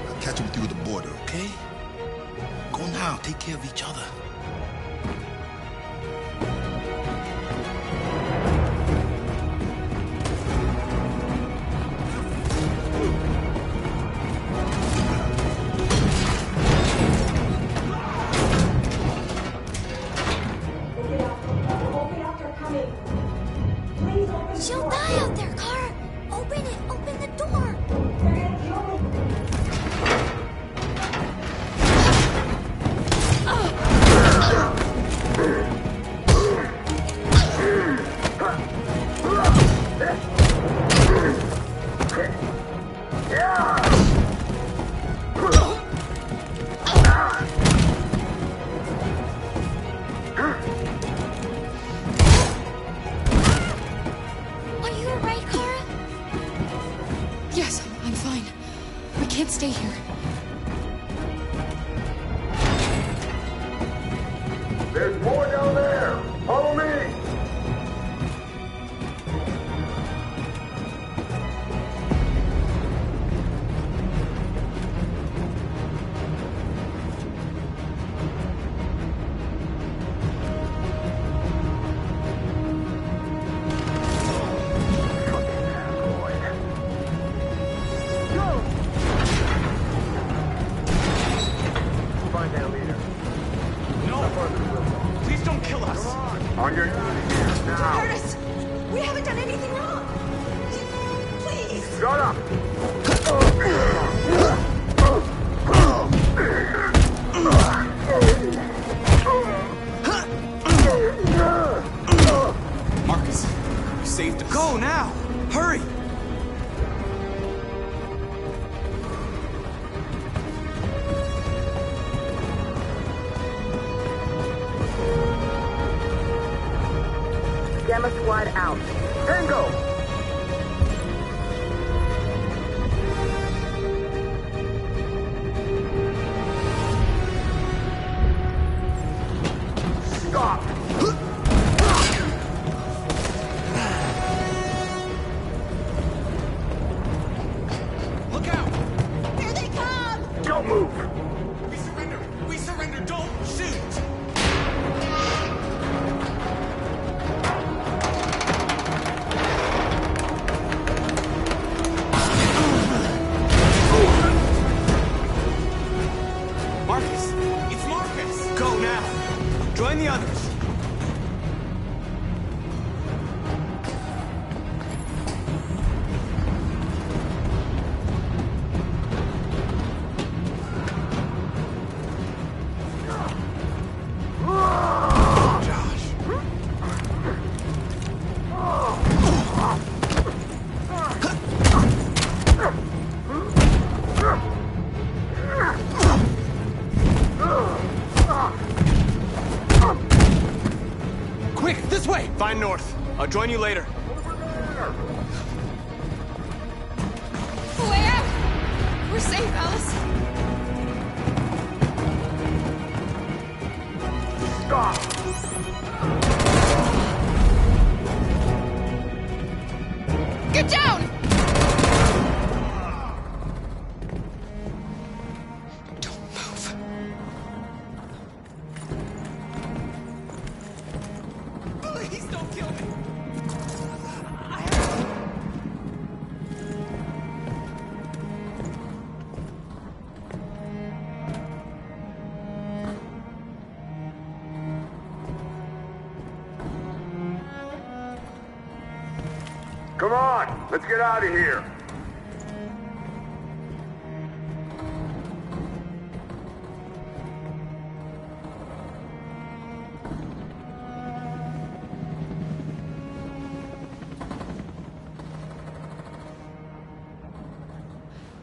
I'll catch them through the border, okay? Go now. Take care of each other. She'll die out there, Kara. Open it. Open the door. Are you alright, Kara? Yes, I'm fine. We can't stay here. There's more down there! Follow me! Find that leader. No! Please don't kill us! On your knees here, now! Curtis! We haven't done anything wrong! Please! Shut up! Marcus, you saved us. Go now! Hurry! Alpha Squad out. Tango! Stop! Look out! Here they come! Don't move! We surrender! We surrender! Don't shoot! Marcus! It's Marcus! Go now! Join the others! Quick, this way! Find North. I'll join you later. Way out! We're safe, Alice. Stop! Get down! Don't move. Please don't kill me! Come on, let's get out of here.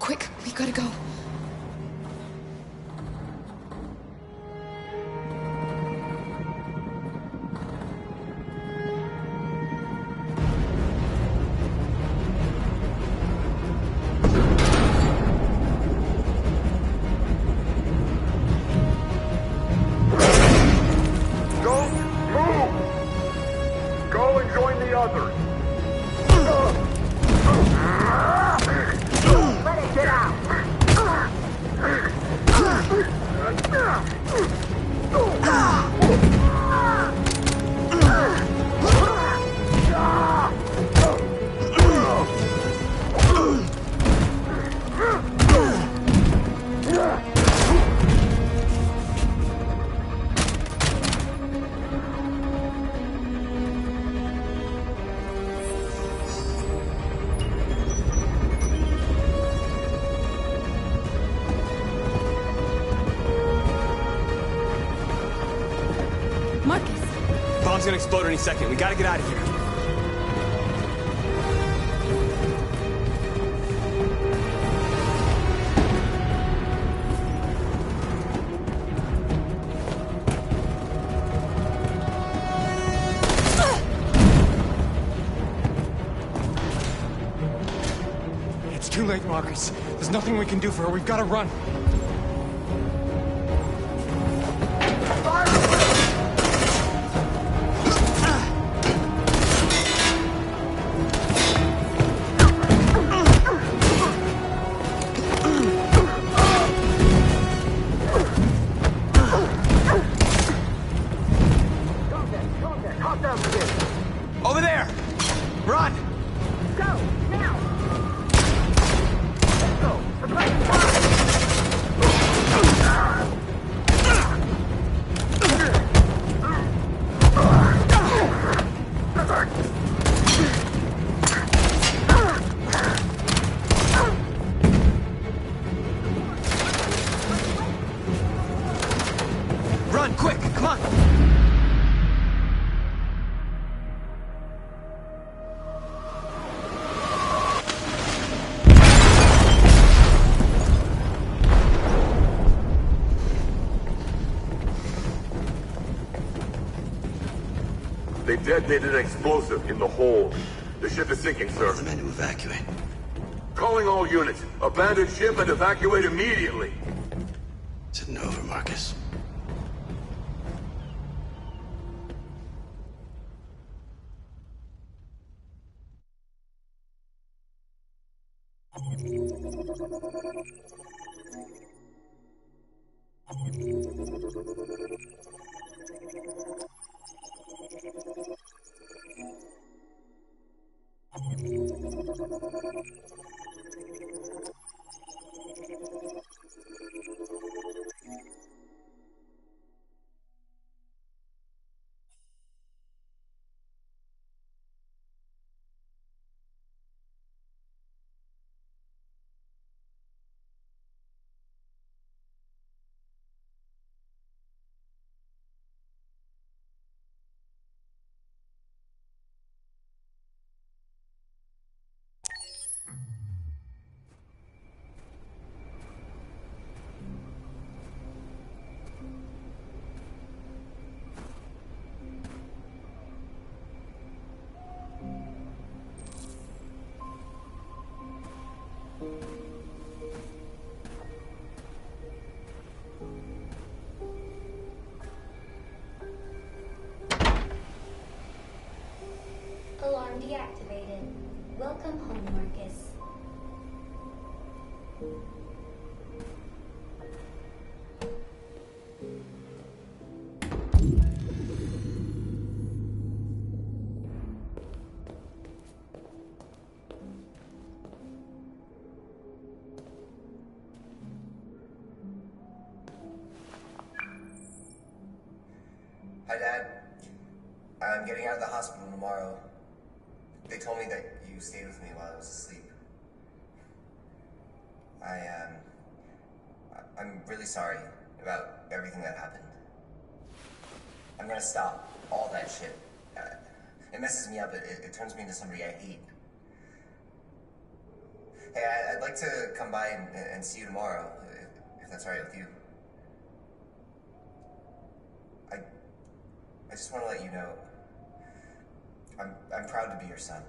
Quick, we gotta go. Don't move! Go and join the others. Let it get out! Bomb's gonna explode any second. We gotta get out of here. It's too late, Marcus. There's nothing we can do for her. We've got to run. Over there! Run! Go, now! Let's go! Suppressing Run, quick! Come on! Detonated an explosive in the hold. The ship is sinking, sir. The men to evacuate. Calling all units. Abandon ship and evacuate immediately. It's over, Marcus. Alarm deactivated. Welcome home, Marcus. Hi, Dad. I'm getting out of the hospital tomorrow. They told me that you stayed with me while I was asleep. I'm really sorry about everything that happened. I'm gonna stop all that shit. It messes me up. It turns me into somebody I hate. Hey, I'd like to come by and see you tomorrow, if that's all right with you. I just want to let you know, I'm proud to be your son.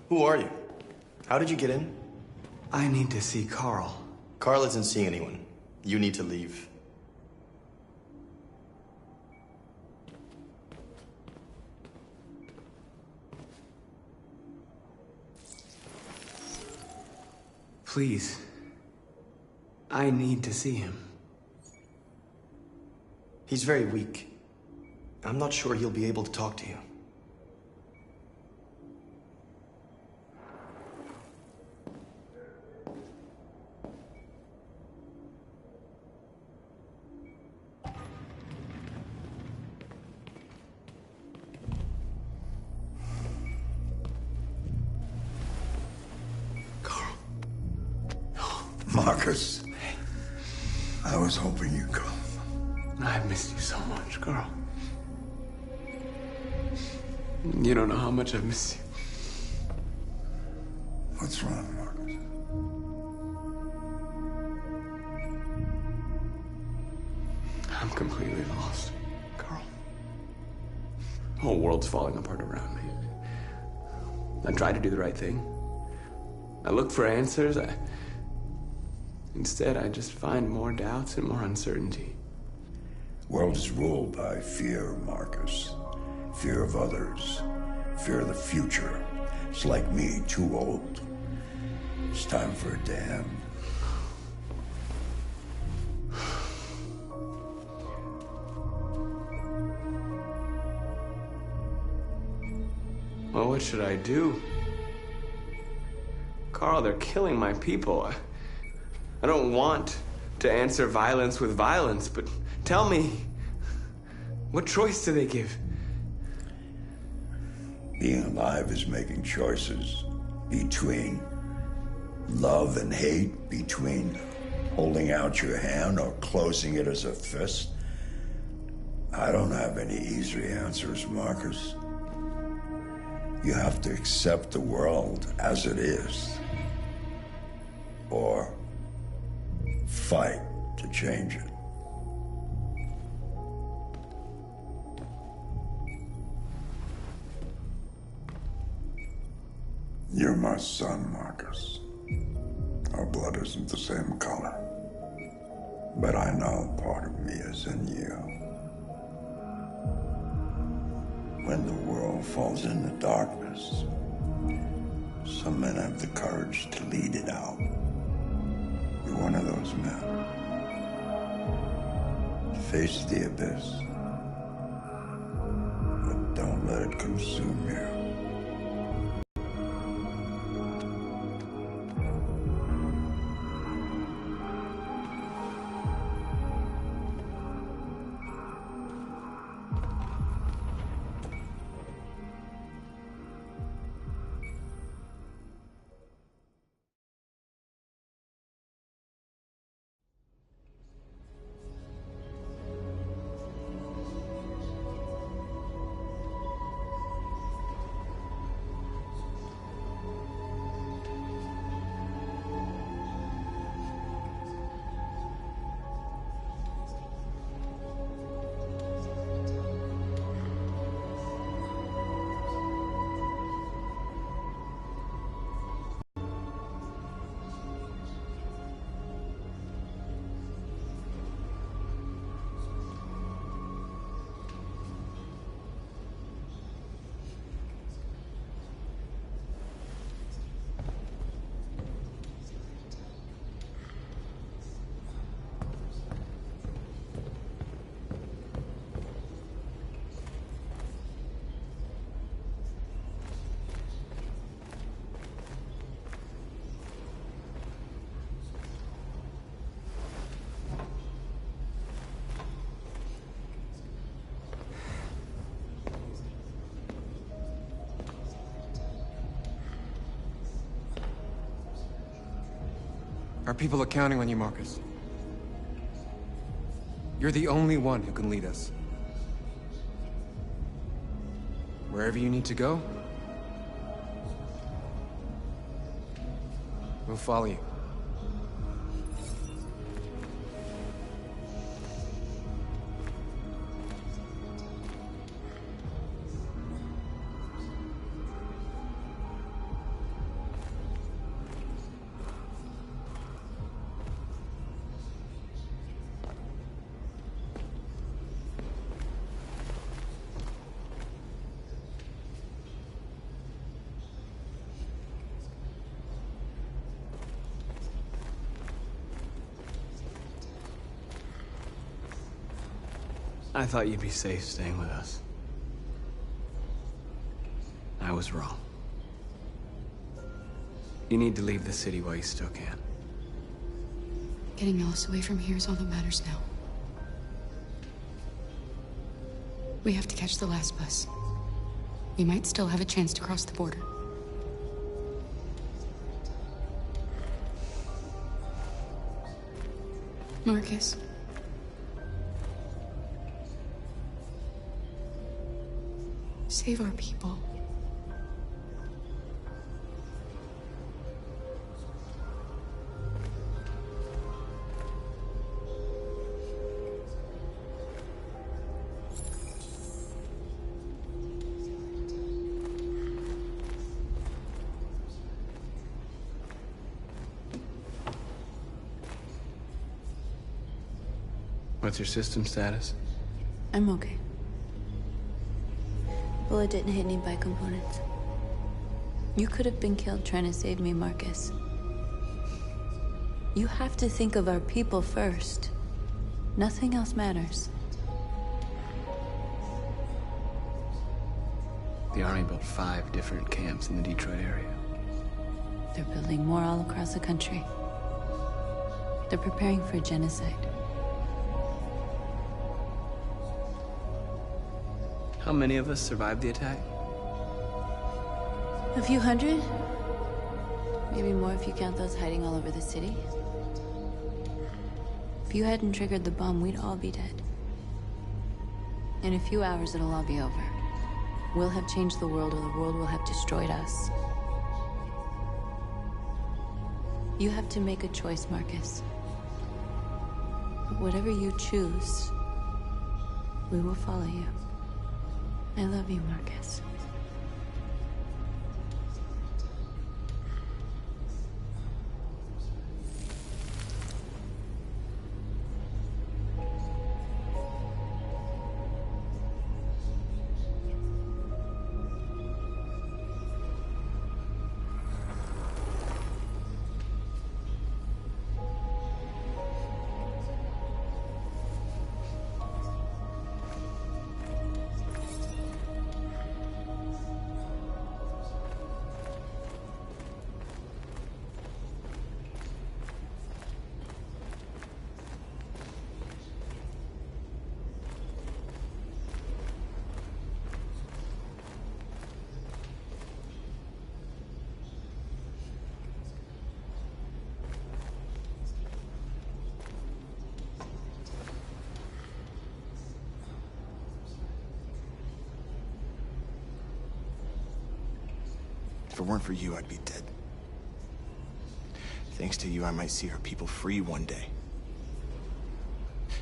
Who are you? How did you get in? I need to see Carl. Carl isn't seeing anyone. You need to leave. Please. I need to see him. He's very weak. I'm not sure he'll be able to talk to you. Marcus, I was hoping you'd come. I've missed you so much, Carl. You don't know how much I've missed you. What's wrong, Marcus? I'm completely lost, Carl. The whole world's falling apart around me. I try to do the right thing. I look for answers. Instead, I just find more doubts and more uncertainty. World is ruled by fear, Marcus. Fear of others. Fear of the future. It's like me, too old. It's time for a damn. Well, what should I do? Carl, they're killing my people. I don't want to answer violence with violence, but tell me, what choice do they give? Being alive is making choices between love and hate, between holding out your hand or closing it as a fist. I don't have any easy answers, Marcus. You have to accept the world as it is, or fight to change it. You're my son, Marcus. Our blood isn't the same color, but I know part of me is in you. When the world falls into darkness, some men have the courage to lead it out. You're one of those men. Face the abyss, but don't let it consume you. Our people are counting on you, Marcus. You're the only one who can lead us. Wherever you need to go, we'll follow you. I thought you'd be safe staying with us. I was wrong. You need to leave the city while you still can. Getting Alice away from here is all that matters now. We have to catch the last bus. We might still have a chance to cross the border. Marcus. Save our people. What's your system status? I'm okay. Bullet didn't hit any bicomponents. You could have been killed trying to save me, Marcus. You have to think of our people first. Nothing else matters. The Army built 5 different camps in the Detroit area. They're building more all across the country. They're preparing for a genocide. How many of us survived the attack? A few hundred? Maybe more if you count those hiding all over the city. If you hadn't triggered the bomb, we'd all be dead. In a few hours, it'll all be over. We'll have changed the world, or the world will have destroyed us. You have to make a choice, Marcus. But whatever you choose, we will follow you. I love you, Marcus. If it weren't for you, I'd be dead. Thanks to you, I might see our people free one day.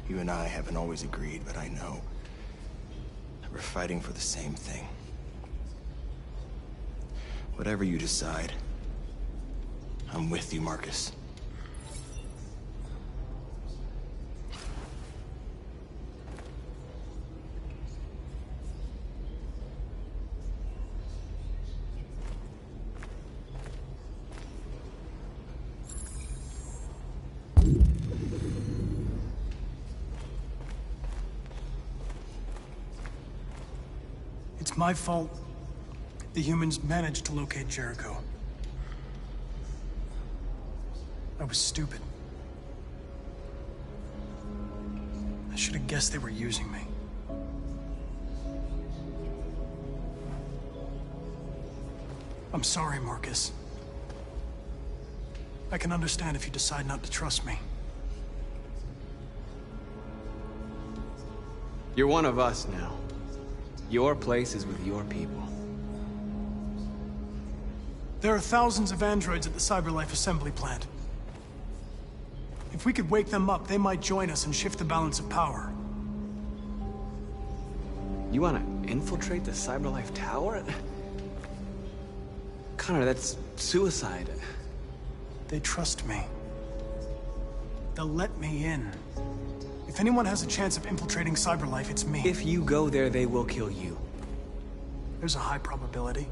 You and I haven't always agreed, but I know that we're fighting for the same thing. Whatever you decide, I'm with you, Marcus. It's my fault the humans managed to locate Jericho. I was stupid. I should have guessed they were using me. I'm sorry, Marcus. I can understand if you decide not to trust me. You're one of us now. Your place is with your people. There are thousands of androids at the CyberLife assembly plant. If we could wake them up, they might join us and shift the balance of power. You want to infiltrate the CyberLife tower? Connor, that's suicide. They trust me. They'll let me in. If anyone has a chance of infiltrating CyberLife, it's me. If you go there, they will kill you. There's a high probability.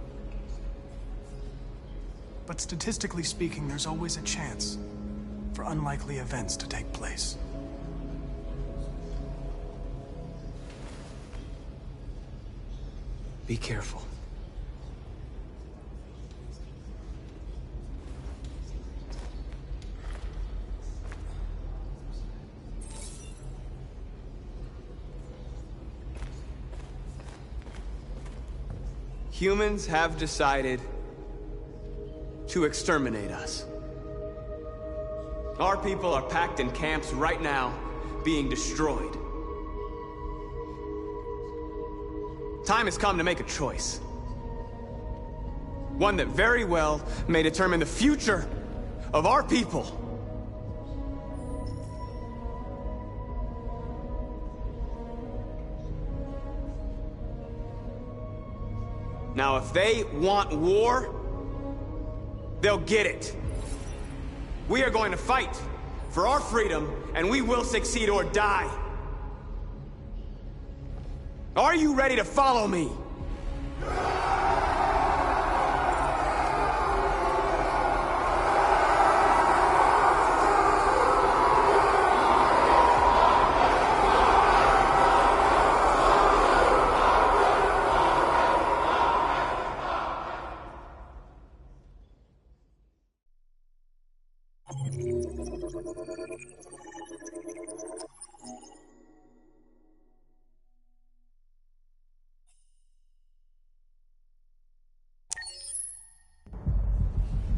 But statistically speaking, there's always a chance for unlikely events to take place. Be careful. Humans have decided to exterminate us. Our people are packed in camps right now, being destroyed. Time has come to make a choice. One that very well may determine the future of our people. Now, if they want war, they'll get it. We are going to fight for our freedom, and we will succeed or die. Are you ready to follow me?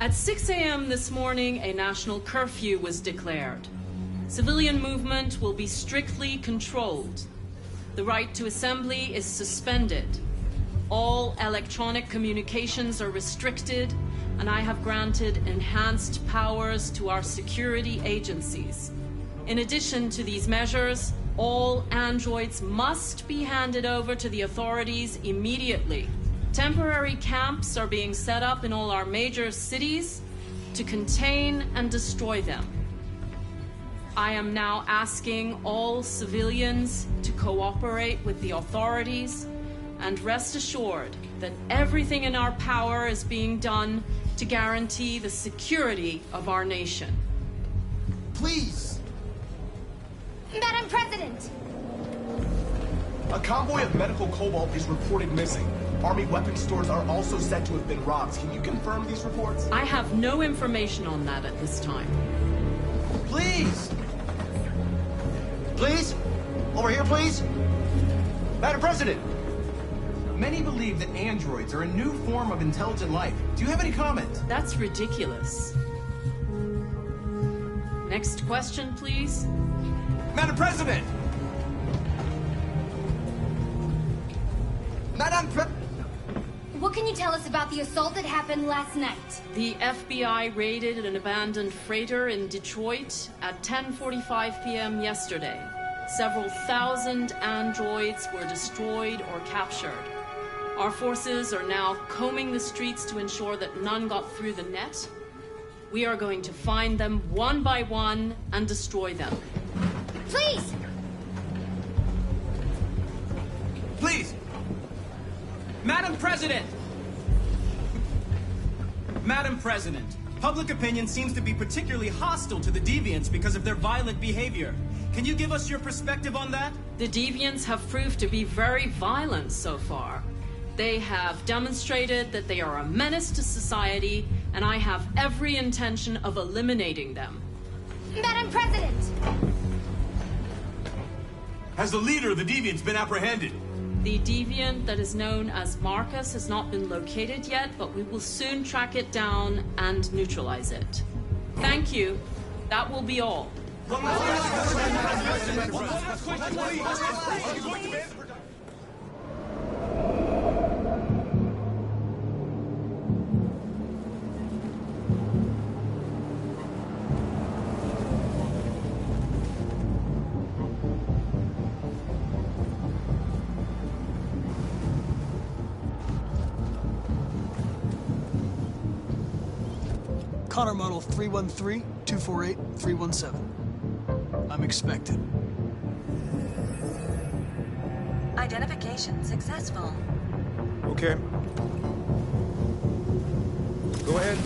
At 6 a.m. this morning, a national curfew was declared. Civilian movement will be strictly controlled. The right to assembly is suspended. All electronic communications are restricted, and I have granted enhanced powers to our security agencies. In addition to these measures, all androids must be handed over to the authorities immediately. Temporary camps are being set up in all our major cities to contain and destroy them. I am now asking all civilians to cooperate with the authorities and rest assured that everything in our power is being done to guarantee the security of our nation. Please! Madam President! A convoy of medical cobalt is reported missing. Army weapons stores are also said to have been robbed. Can you confirm these reports? I have no information on that at this time. Please! Please? Over here, please? Madam President! Many believe that androids are a new form of intelligent life. Do you have any comment? That's ridiculous. Next question, please. Madam President! What can you tell us about the assault that happened last night? The FBI raided an abandoned freighter in Detroit at 10:45 p.m. yesterday. Several thousand androids were destroyed or captured. Our forces are now combing the streets to ensure that none got through the net. We are going to find them one by one and destroy them. Please! Please! Madam President! Madam President, public opinion seems to be particularly hostile to the Deviants because of their violent behavior. Can you give us your perspective on that? The Deviants have proved to be very violent so far. They have demonstrated that they are a menace to society, and I have every intention of eliminating them. Madam President! Has the leader of the Deviants been apprehended? The deviant that is known as Marcus has not been located yet, but we will soon track it down and neutralize it. Thank you. That will be all. Connor model 313-248-317. I'm expected. Identification successful. Okay. Go ahead.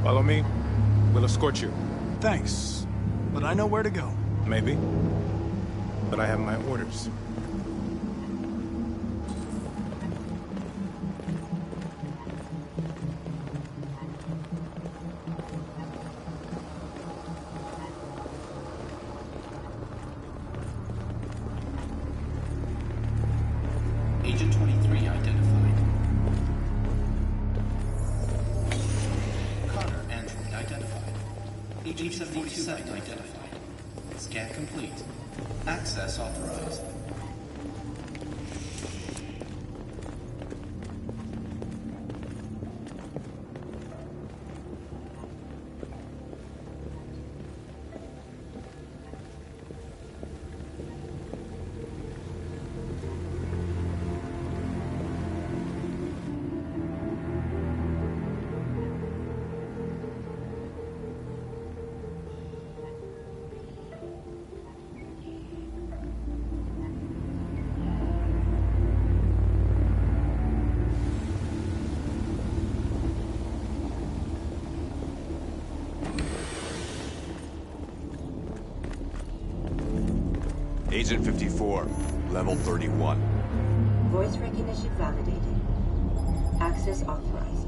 Follow me. We'll escort you. Thanks, but I know where to go. Maybe. But I have my orders. Agent 23 identified. Connor android identified. Agent 47 identified. Scan complete. Access authorized. Agent 54, level 31. Voice recognition validated. Access authorized.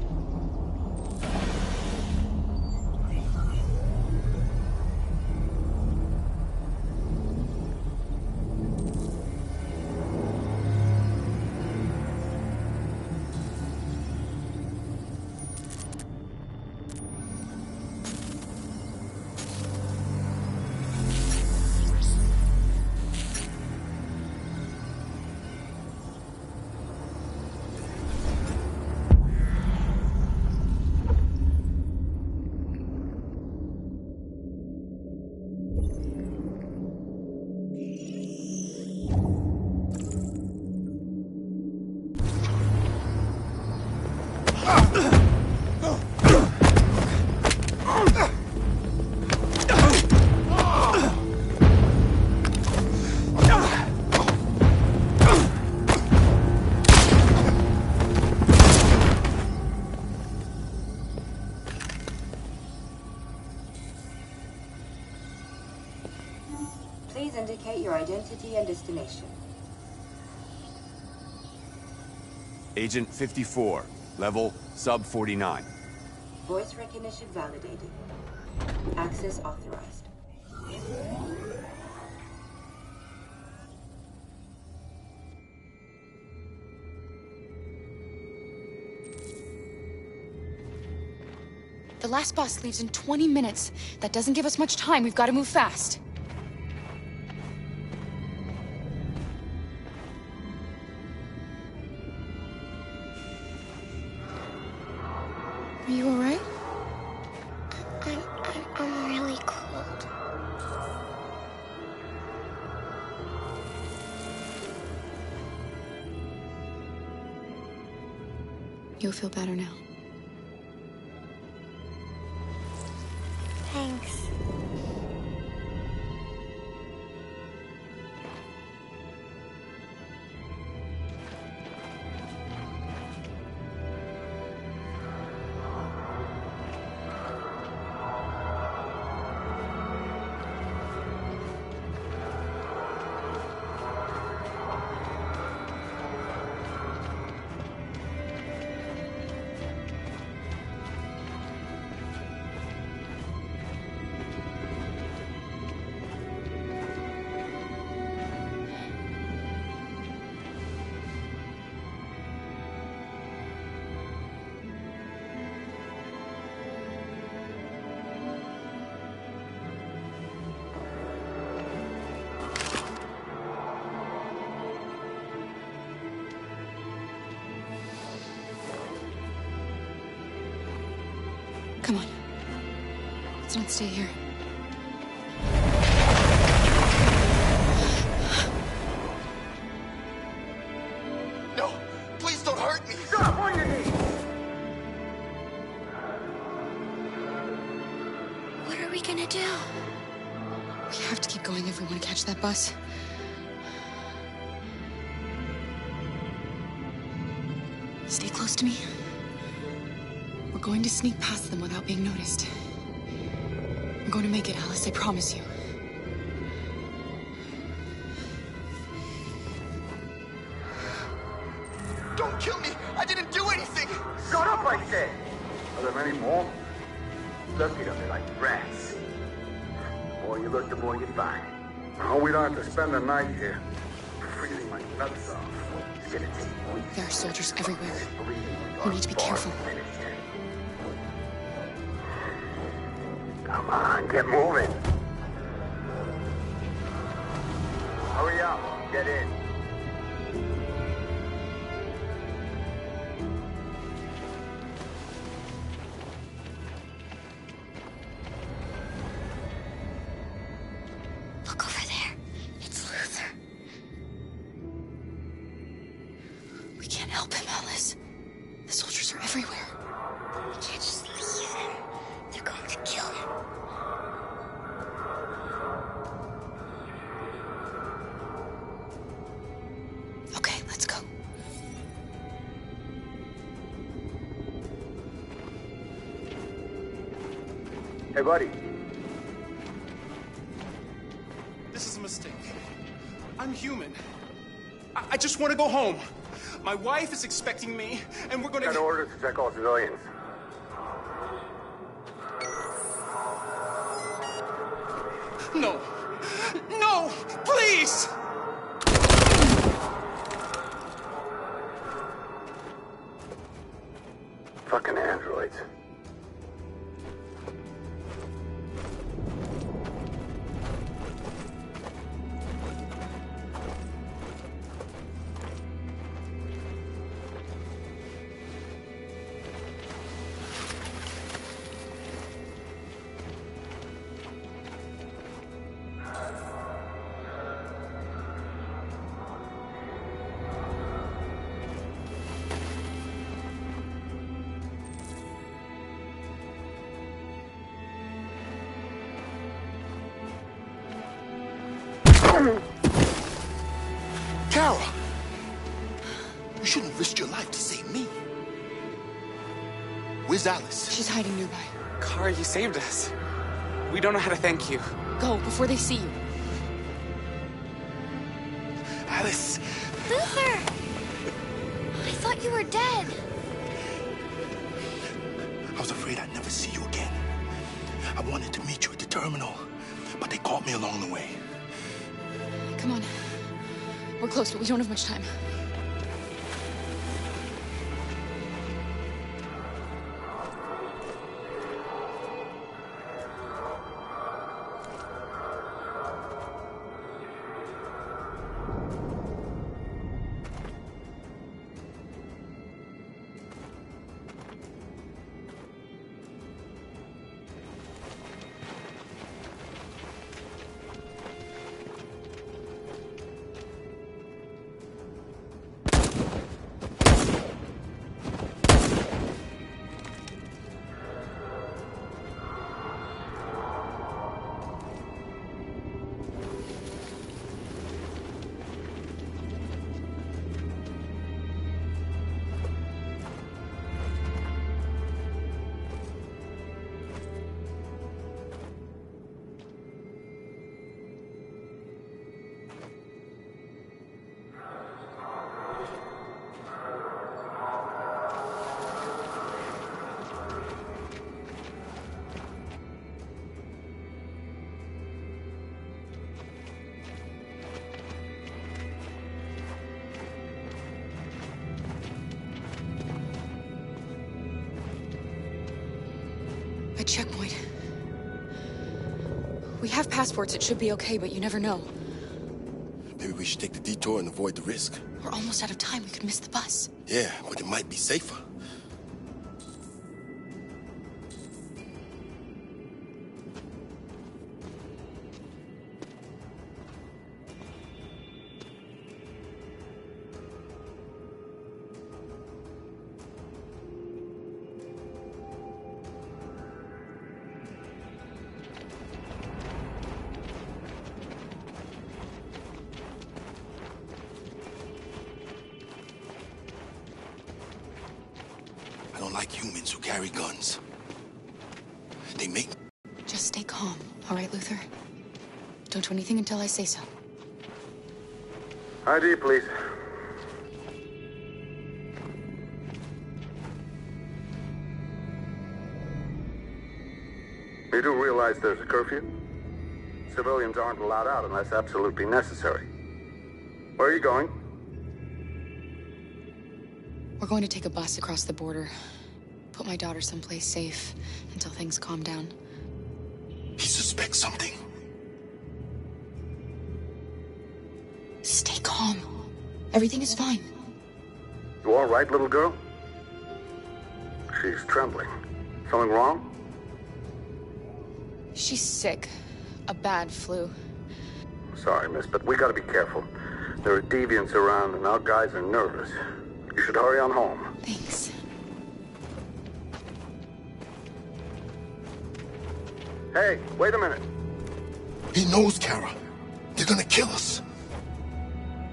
Please indicate your identity and destination. Agent 54, level sub 49. Voice recognition validated. Access authorized. The last bus leaves in 20 minutes. That doesn't give us much time. We've got to move fast. Are you all right? I'm really cold. You'll feel better now. Thanks. Come on. Let's not stay here. No! Please don't hurt me! Stop on your knees! What are we gonna do? We have to keep going if we want to catch that bus. Stay close to me. We're going to sneak past them without being noticed. We're going to make it, Alice, I promise you. Don't kill me! I didn't do anything! Shut up, I said! Are there many more? Looking at me like rats. The more you look, the more you find. Oh, we don't have to spend the night here. Freezing my nuts off. It's gonna take weeks. There are soldiers everywhere. We need to be careful. Come on, get moving. Hurry up, get in. Look over there. It's Luther. We can't help him, Alice. The soldiers are everywhere. We can't just leave him. They're going to kill him. Okay, let's go. Hey, buddy. This is a mistake. I'm human. I just want to go home. My wife is expecting me, and we're gonna... Got orders to check all civilians. No! No! Please! Fucking androids. Kara! You shouldn't risk your life to save me. Where's Alice? She's hiding nearby. Kara, you saved us. We don't know how to thank you. Go, before they see you. Alice! Luther! I thought you were dead. I was afraid I'd never see you again. I wanted to meet you at the terminal, but they caught me along the way. Come on. We're close, but we don't have much time. A checkpoint. We have passports, it should be okay, but you never know. Maybe we should take the detour and avoid the risk. We're almost out of time, we could miss the bus. Yeah, but it might be safer. like humans who carry guns. They make... Just stay calm, all right, Luther? Don't do anything until I say so. ID, please. You do realize there's a curfew? Civilians aren't allowed out unless absolutely necessary. Where are you going? We're going to take a bus across the border. Put my daughter someplace safe until things calm down. He suspects something. Stay calm. Everything is fine. You all right, little girl? She's trembling. Something wrong? She's sick. A bad flu. Sorry, miss, but we gotta be careful. There are deviants around and our guys are nervous. You should hurry on home. Thanks. Hey, wait a minute. He knows, Kara. They're gonna kill us.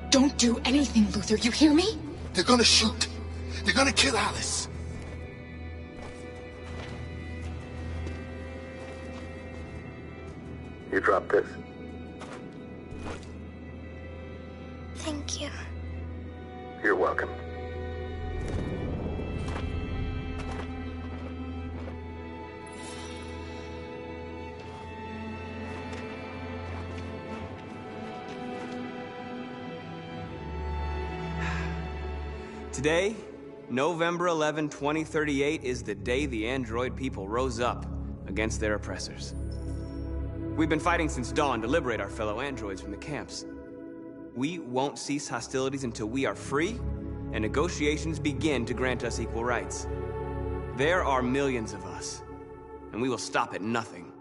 Don't do anything, Luther. You hear me? They're gonna shoot. They're gonna kill Alice. You drop this. Thank you. You're welcome. Today, November 11, 2038, is the day the android people rose up against their oppressors. We've been fighting since dawn to liberate our fellow androids from the camps. We won't cease hostilities until we are free and negotiations begin to grant us equal rights. There are millions of us, and we will stop at nothing.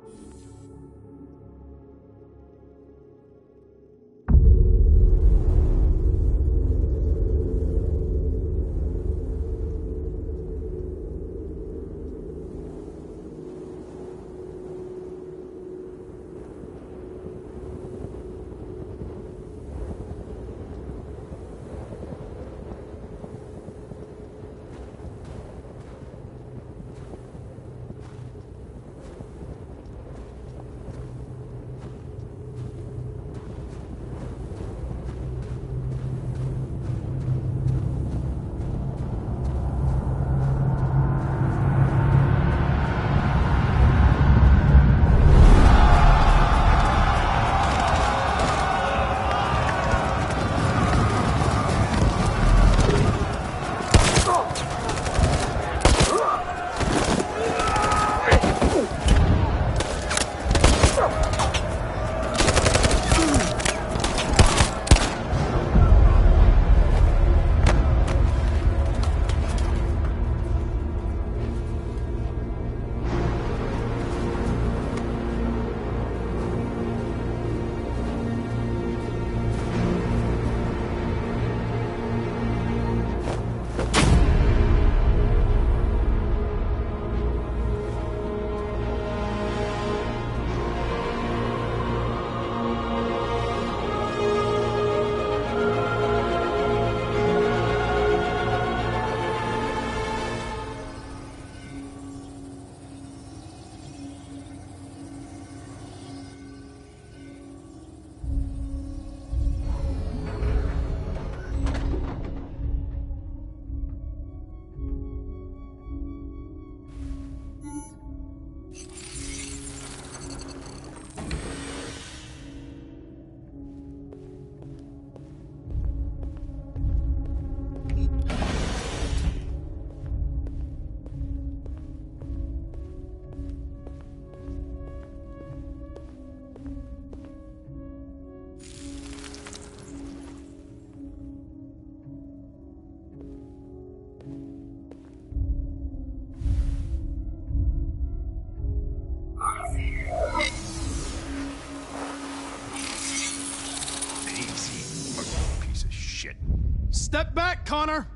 Step back, Connor!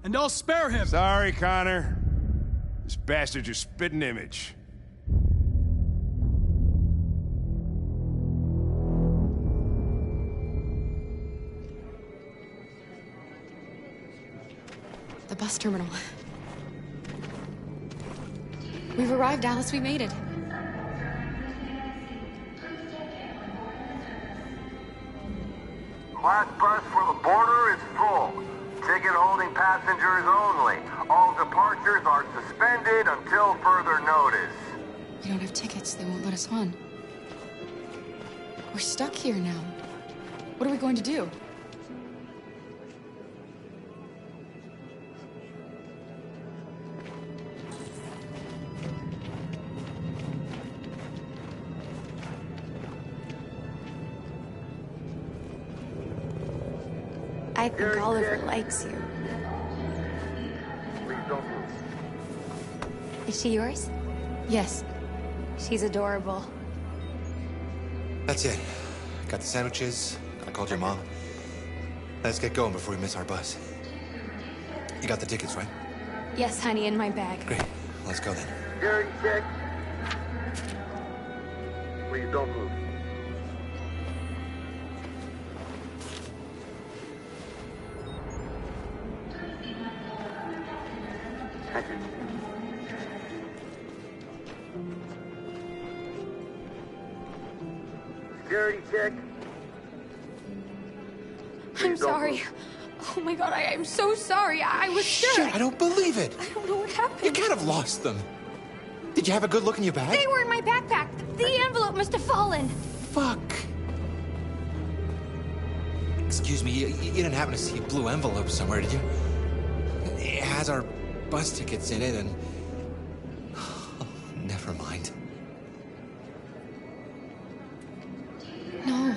And I'll spare him! Sorry, Connor. This bastard's your spitting image. The bus terminal. We've arrived, Alice. We made it. Last bus for the border is full. Ticket-holding passengers only. All departures are suspended until further notice. We don't have tickets. They won't let us on. We're stuck here now. What are we going to do? I think Oliver likes you. Please don't move. Is she yours? Yes. She's adorable. That's it. Got the sandwiches. I called your mom. Let's get going before we miss our bus. You got the tickets, right? Yes, honey, in my bag. Great. Let's go then. Security check. Please don't move. Thank you. Security check. I'm sorry. Oh my god, I'm so sorry. I was sure. Shit, I don't believe it. I don't know what happened. You can't have lost them. Did you have a good look in your bag? They were in my backpack. The envelope must have fallen. Fuck. Excuse me, you didn't happen to see a blue envelope somewhere, did you? It has our bus tickets in it and... Oh, never mind. No.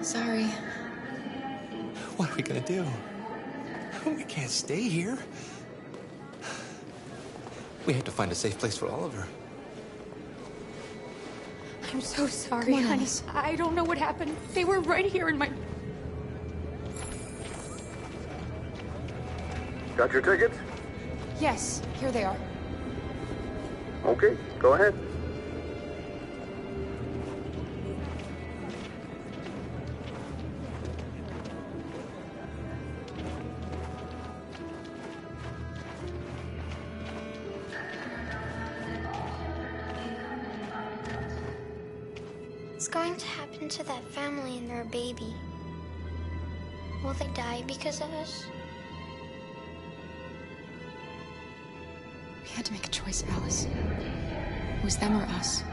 Sorry. What are we gonna do? We can't stay here. We have to find a safe place for Oliver. I'm so sorry, Come on, honey. Alice. I don't know what happened. They were right here in my... Got your tickets? Yes, here they are. Okay, go ahead. What's going to happen to that family and their baby? Will they die because of us? We had to make a choice, Alice. It was them or us.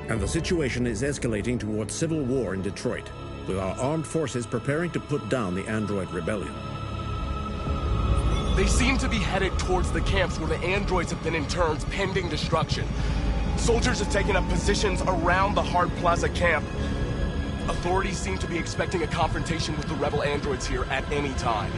And the situation is escalating towards civil war in Detroit, with our armed forces preparing to put down the android rebellion. They seem to be headed towards the camps where the androids have been interned pending destruction. Soldiers have taken up positions around the Hart Plaza camp. Authorities seem to be expecting a confrontation with the rebel androids here at any time.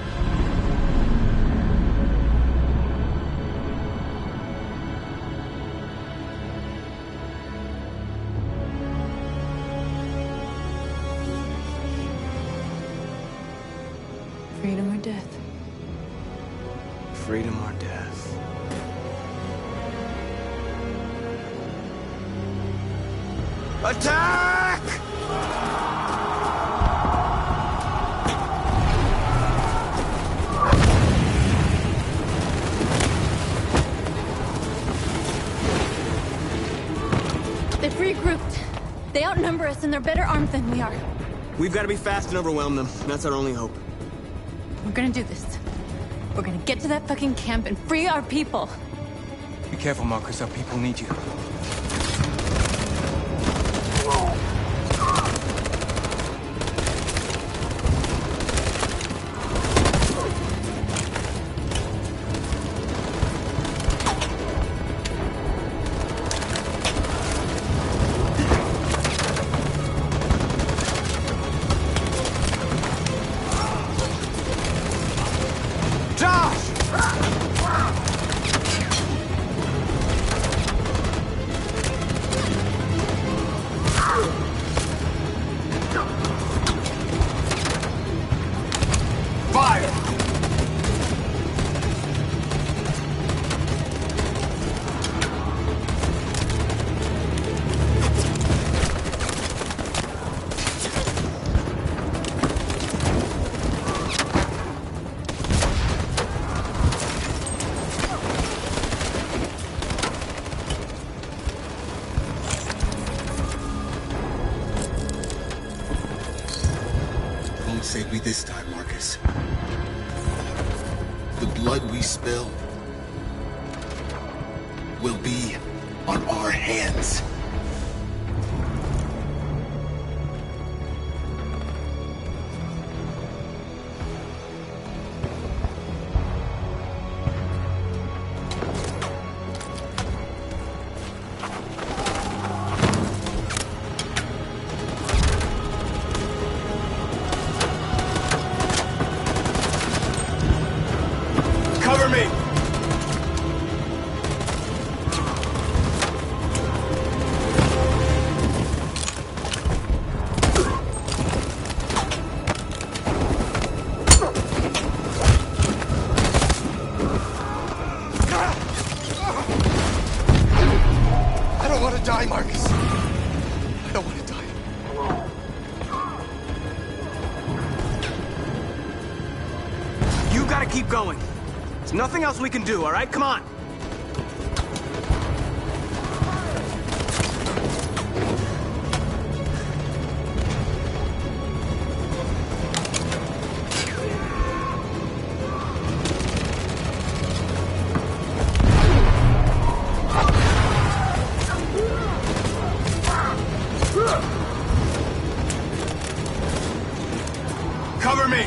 Freedom or death? Freedom or death. Attack! They've regrouped. They outnumber us and they're better armed than we are. We've got to be fast and overwhelm them. That's our only hope. We're gonna do this. We're gonna get to that fucking camp and free our people. Be careful, Marcus. Our people need you. this time, Marcus. The blood we spill will be on our hands. Cover me! I don't want to die, Marcus. I don't want to die. You gotta keep going. There's nothing else we can do, all right? Come on. Cover me!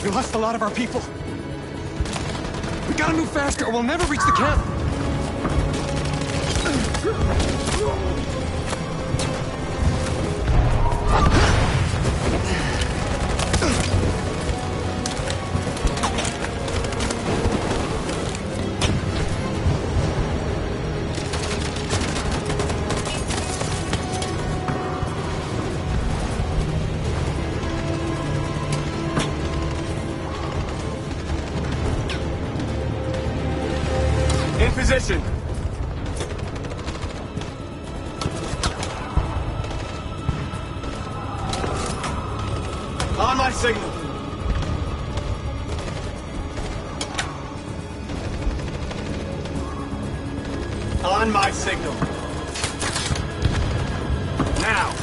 We lost a lot of our people. We gotta move faster or we'll never reach the camp. In position. On my signal. On my signal. Now.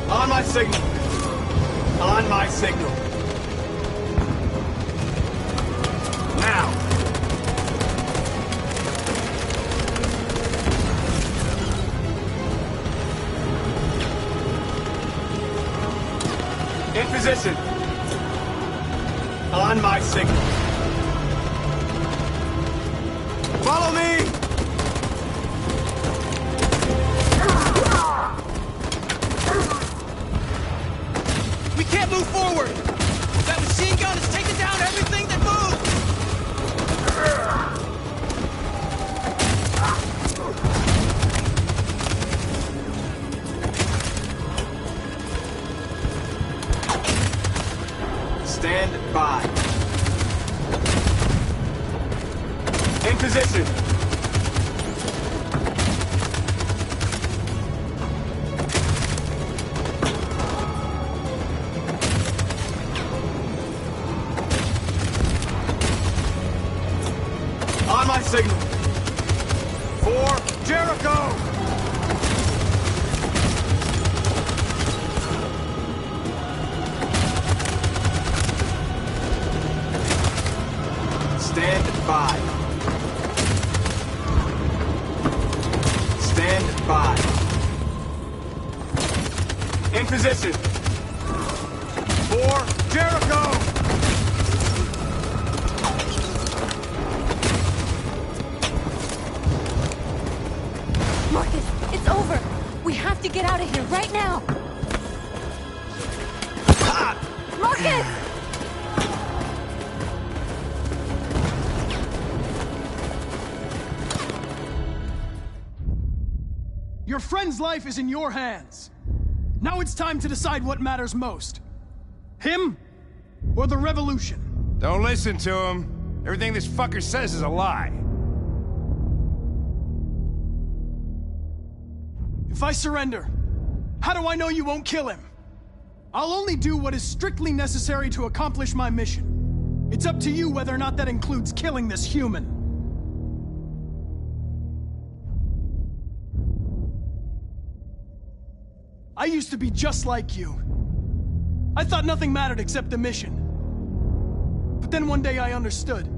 On my signal. On my signal. Now. In position. On my signal. Follow me! We can't move forward! That machine gun is taking down everything that moves! Stand by. In position. On my signal. For Jericho! Stand by. Stand by. In position. For Jericho! Marcus, it's over. We have to get out of here right now. Ah! Marcus! Your friend's life is in your hands. Now it's time to decide what matters most. Him or the revolution? Don't listen to him. Everything this fucker says is a lie. If I surrender, how do I know you won't kill him? I'll only do what is strictly necessary to accomplish my mission. It's up to you whether or not that includes killing this human. I used to be just like you. I thought nothing mattered except the mission. But then one day I understood.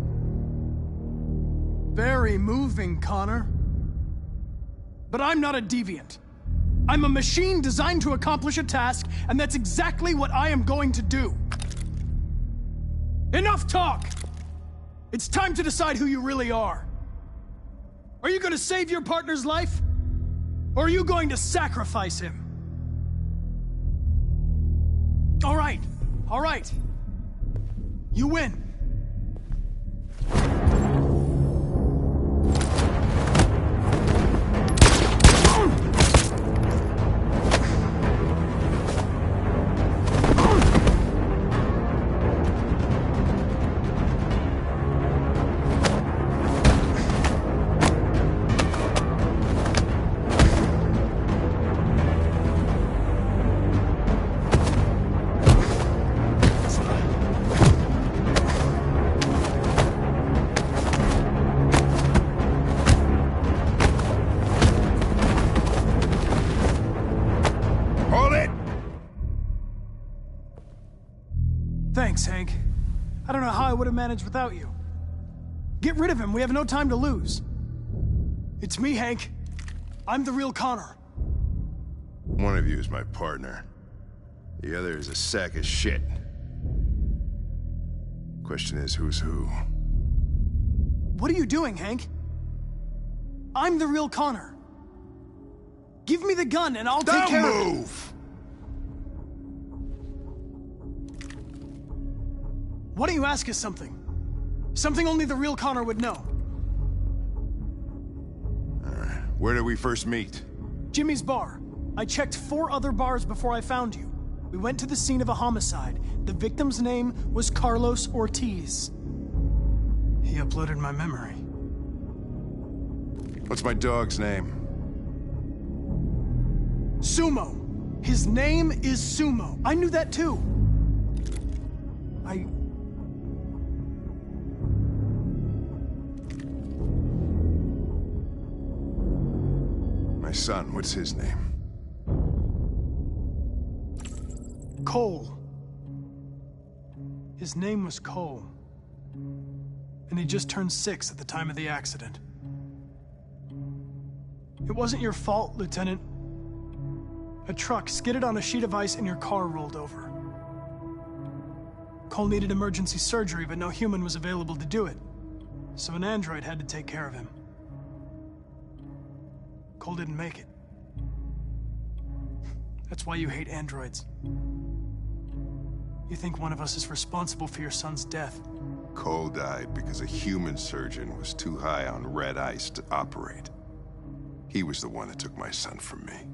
Very moving, Connor. But I'm not a deviant. I'm a machine designed to accomplish a task, and that's exactly what I am going to do. Enough talk! It's time to decide who you really are. Are you going to save your partner's life? Or are you going to sacrifice him? All right. You win. Thanks, Hank. I don't know how I would have managed without you. Get rid of him. We have no time to lose. It's me, Hank. I'm the real Connor. One of you is my partner. The other is a sack of shit. Question is, who's who? What are you doing, Hank? I'm the real Connor. Give me the gun and I'll take care of it. Don't move! Why don't you ask us something? Something only the real Connor would know. Where did we first meet? Jimmy's bar. I checked 4 other bars before I found you. We went to the scene of a homicide. The victim's name was Carlos Ortiz. He uploaded my memory. What's my dog's name? Sumo. His name is Sumo. I knew that too. My son, what's his name? Cole. His name was Cole. And he just turned 6 at the time of the accident. It wasn't your fault, Lieutenant. A truck skidded on a sheet of ice and your car rolled over. Cole needed emergency surgery, but no human was available to do it. So an android had to take care of him. Cole didn't make it. That's why you hate androids. You think one of us is responsible for your son's death. Cole died because a human surgeon was too high on red ice to operate. He was the one that took my son from me.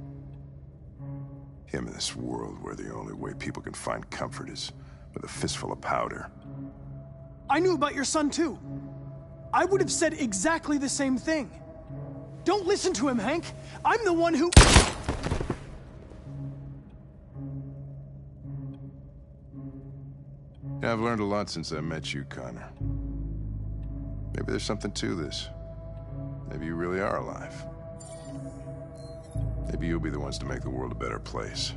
Him in this world where the only way people can find comfort is with a fistful of powder. I knew about your son too. I would have said exactly the same thing. Don't listen to him, Hank. I'm the one who... Yeah, I've learned a lot since I met you, Connor. Maybe there's something to this. Maybe you really are alive. Maybe you'll be the ones to make the world a better place.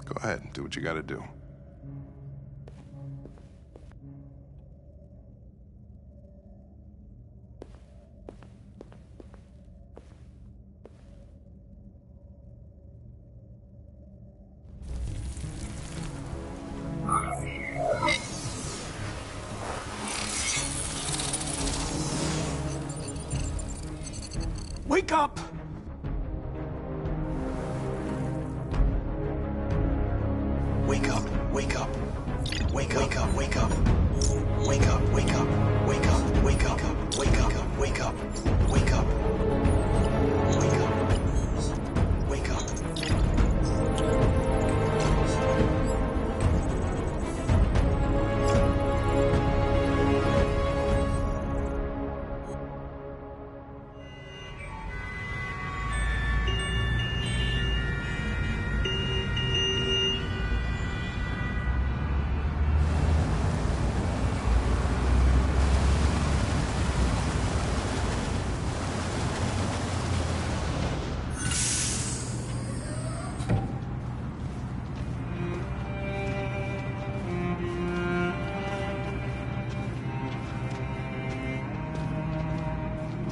Go ahead and do what you gotta do. Wake up! Wake up, wake up. Wake up, wake up, wake up. Wake up, wake up, wake up, wake up, wake up, wake up, wake up. Wake up. Wake up.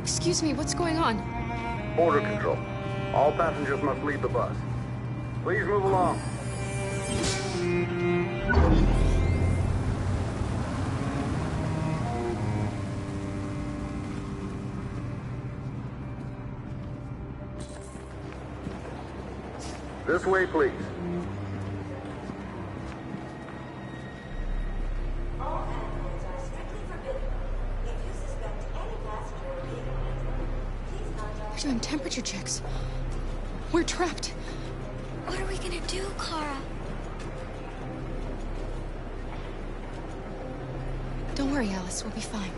Excuse me, what's going on? Border control. All passengers must leave the bus. Please move along. This way, please. We're doing temperature checks. We're trapped. What are we gonna do, Kara? Don't worry, Alice. We'll be fine.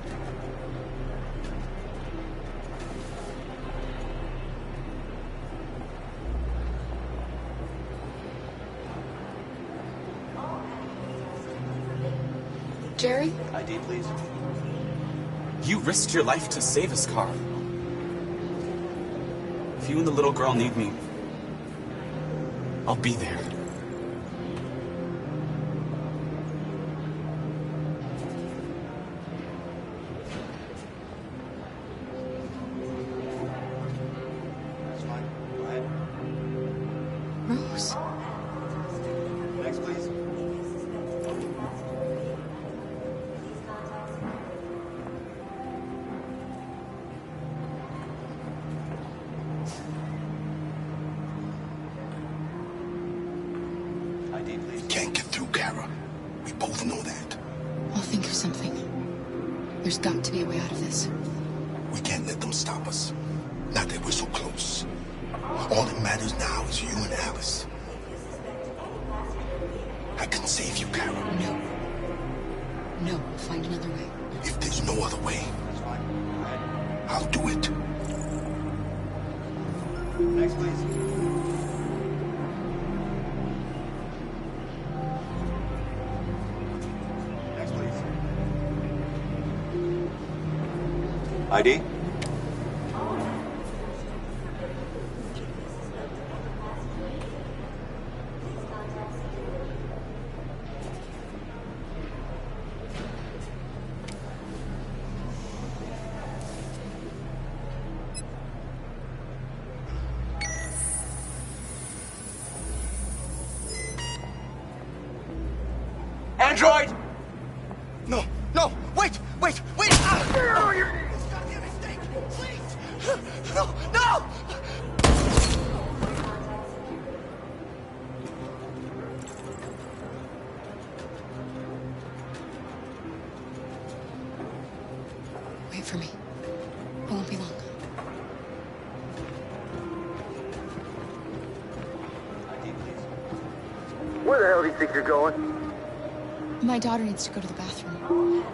Jerry? ID, please. You risked your life to save us, Kara. If you and the little girl need me, I'll be there. That's fine. Go ahead. Rose. Next, please. ID, please. We can't get through, Kara. We both know that. I'll think of something. There's got to be a way out of this. We can't let them stop us. Not that we're so close. All that matters now is you and Alice. I can save you, Kara. No. No, we'll find another way. If there's no other way, I'll do it. Next, please. Next, please. ID? Android! No, no, wait, wait, wait! Ah! It's gotta be a mistake! Please! No, no! Wait for me. I won't be long. Where the hell do you think you're going? My daughter needs to go to the bathroom.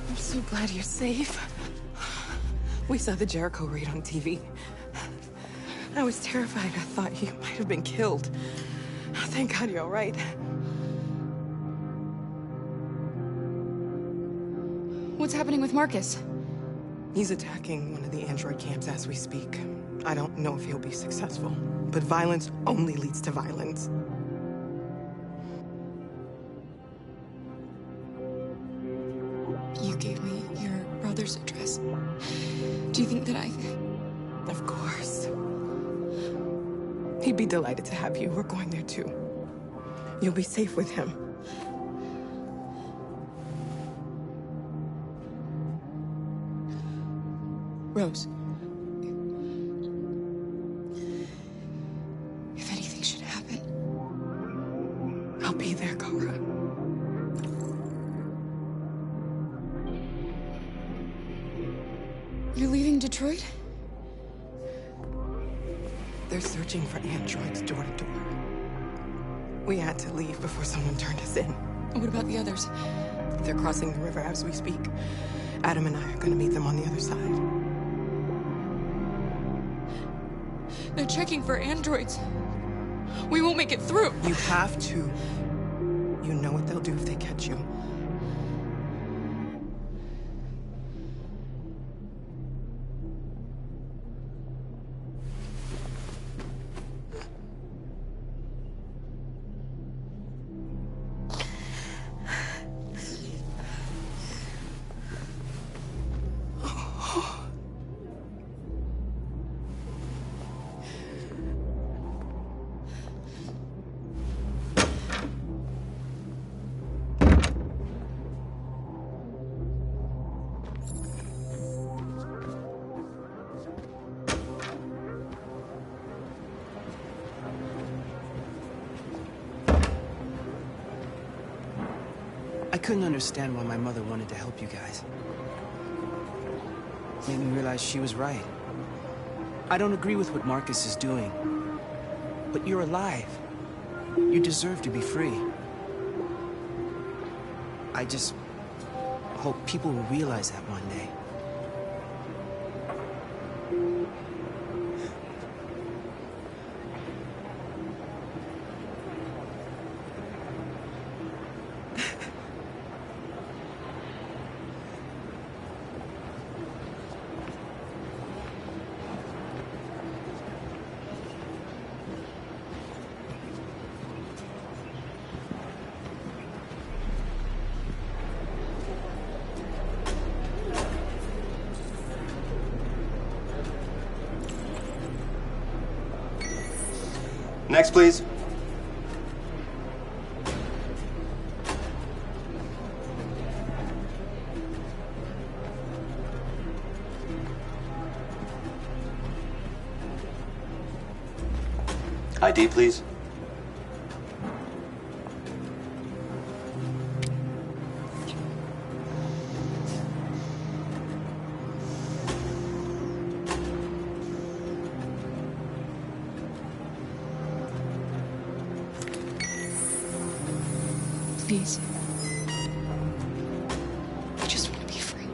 I'm so glad you're safe. We saw the Jericho raid on TV. I was terrified. I thought you might have been killed. Thank God you're all right. What's happening with Marcus? He's attacking one of the android camps as we speak. I don't know if he'll be successful, but violence only leads to violence. You gave me your brother's address. Do you think that I... Of course. He'd be delighted to have you. We're going there too. You'll be safe with him. Rose. If anything should happen... I'll be there, Cora. You're leaving Detroit? They're searching for androids door to door. We had to leave before someone turned us in. What about the others? They're crossing the river as we speak. Adam and I are gonna meet them on the other side. They're checking for androids. We won't make it through. You have to. You know what they'll do if they catch you. I couldn't understand why my mother wanted to help you guys. Made me realize she was right. I don't agree with what Marcus is doing. But you're alive. You deserve to be free. I just hope people will realize that one day. Next, please. ID, please. Please. I just want to be free.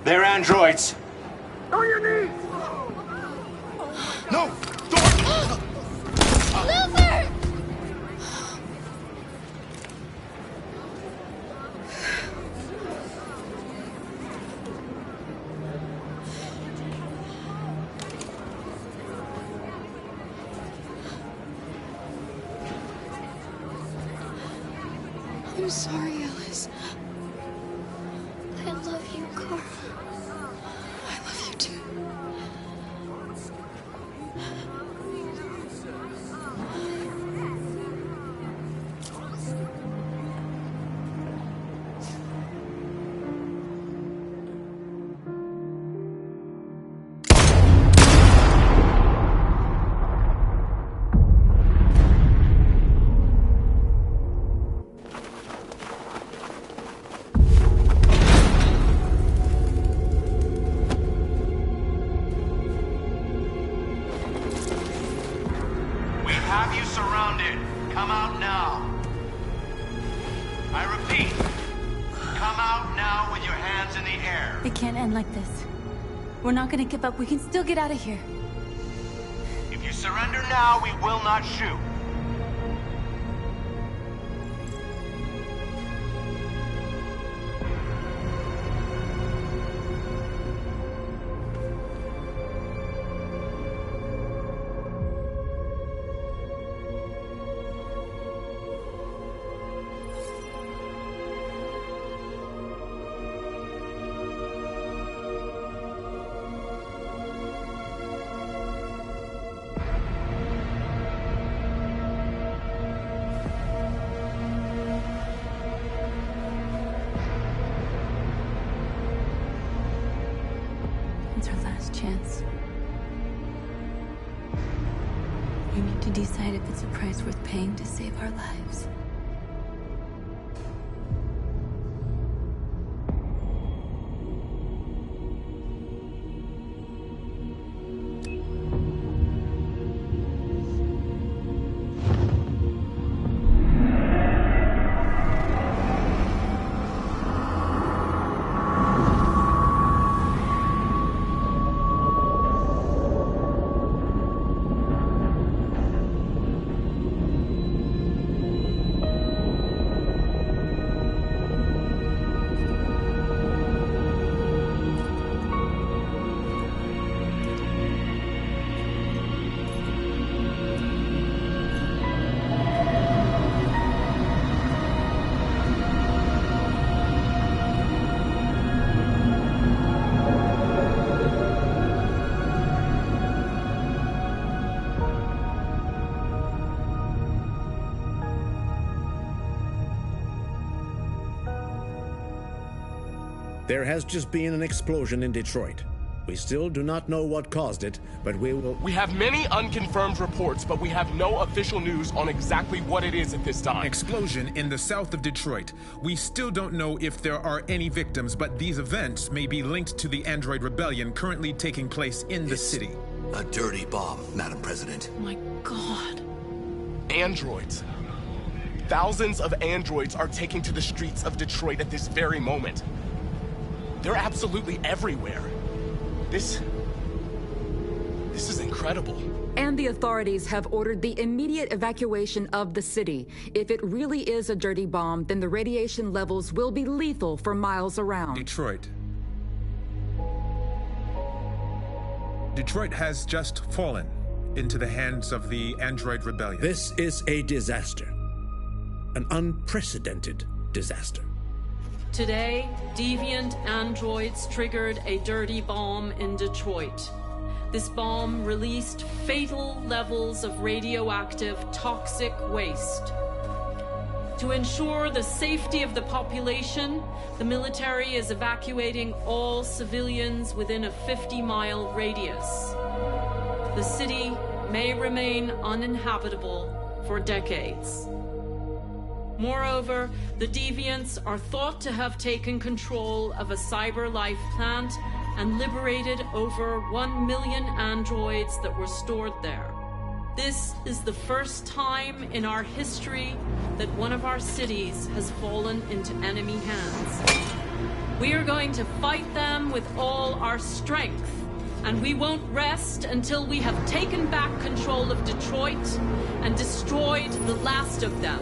They're androids. On your knees! No! Luther! I'm sorry, Alice. I love you, Cora. I love you too. Come out now. I repeat, come out now with your hands in the air. It can't end like this. We're not gonna give up. We can still get out of here. If you surrender now, we will not shoot. It's our last chance. We need to decide if it's a price worth paying to save our lives. There has just been an explosion in Detroit. We still do not know what caused it, but we will... We have many unconfirmed reports, but we have no official news on exactly what it is at this time. Explosion in the south of Detroit. We still don't know if there are any victims, but these events may be linked to the Android rebellion currently taking place in the city. A dirty bomb, Madam President. Oh my God. Androids. Thousands of androids are taking to the streets of Detroit at this very moment. They're absolutely everywhere. This is incredible. And the authorities have ordered the immediate evacuation of the city. If it really is a dirty bomb, then the radiation levels will be lethal for miles around. Detroit. Detroit has just fallen into the hands of the Android rebellion. This is a disaster. An unprecedented disaster. Today, deviant androids triggered a dirty bomb in Detroit. This bomb released fatal levels of radioactive toxic waste. To ensure the safety of the population, the military is evacuating all civilians within a 50-mile radius. The city may remain uninhabitable for decades. Moreover, the deviants are thought to have taken control of a cyber-life plant and liberated over 1 million androids that were stored there. This is the first time in our history that one of our cities has fallen into enemy hands. We are going to fight them with all our strength, and we won't rest until we have taken back control of Detroit and destroyed the last of them.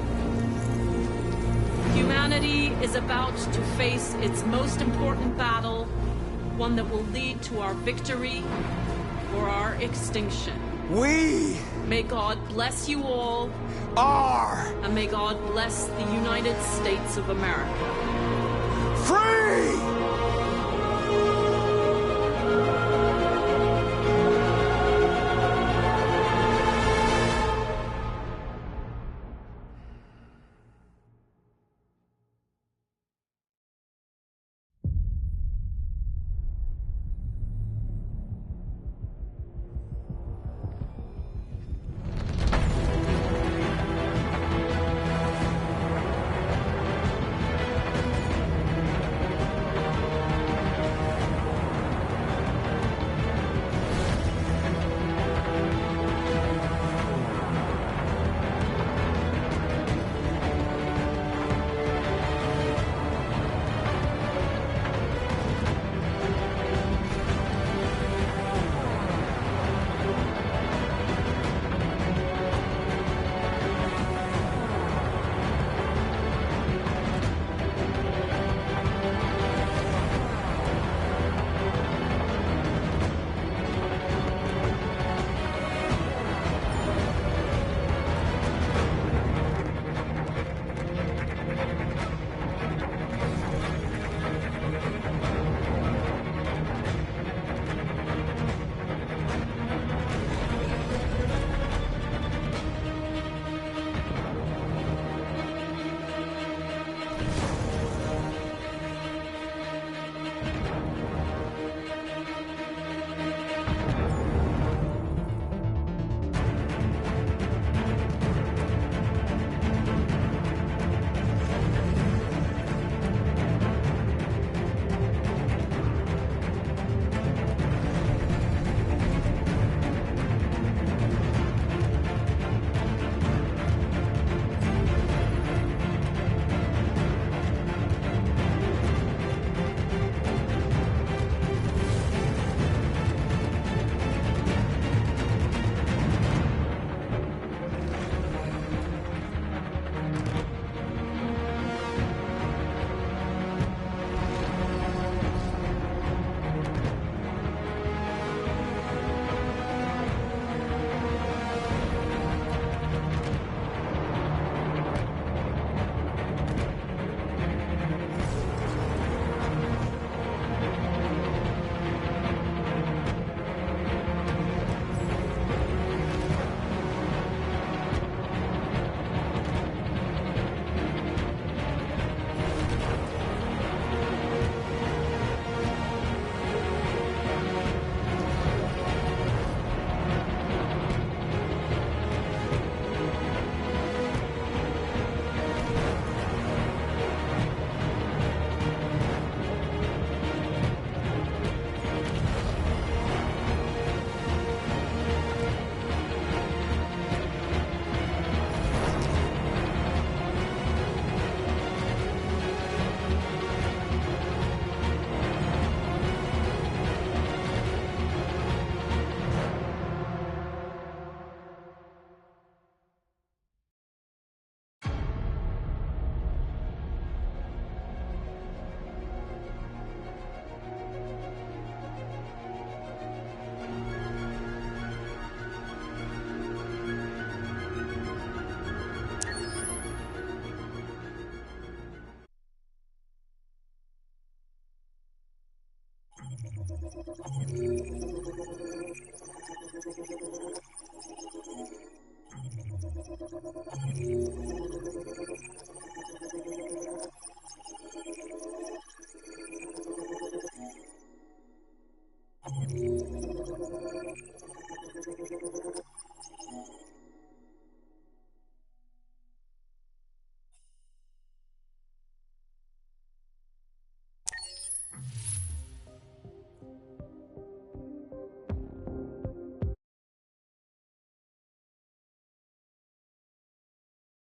Humanity is about to face its most important battle, one that will lead to our victory or our extinction. May God bless you all. And may God bless the United States of America. Free!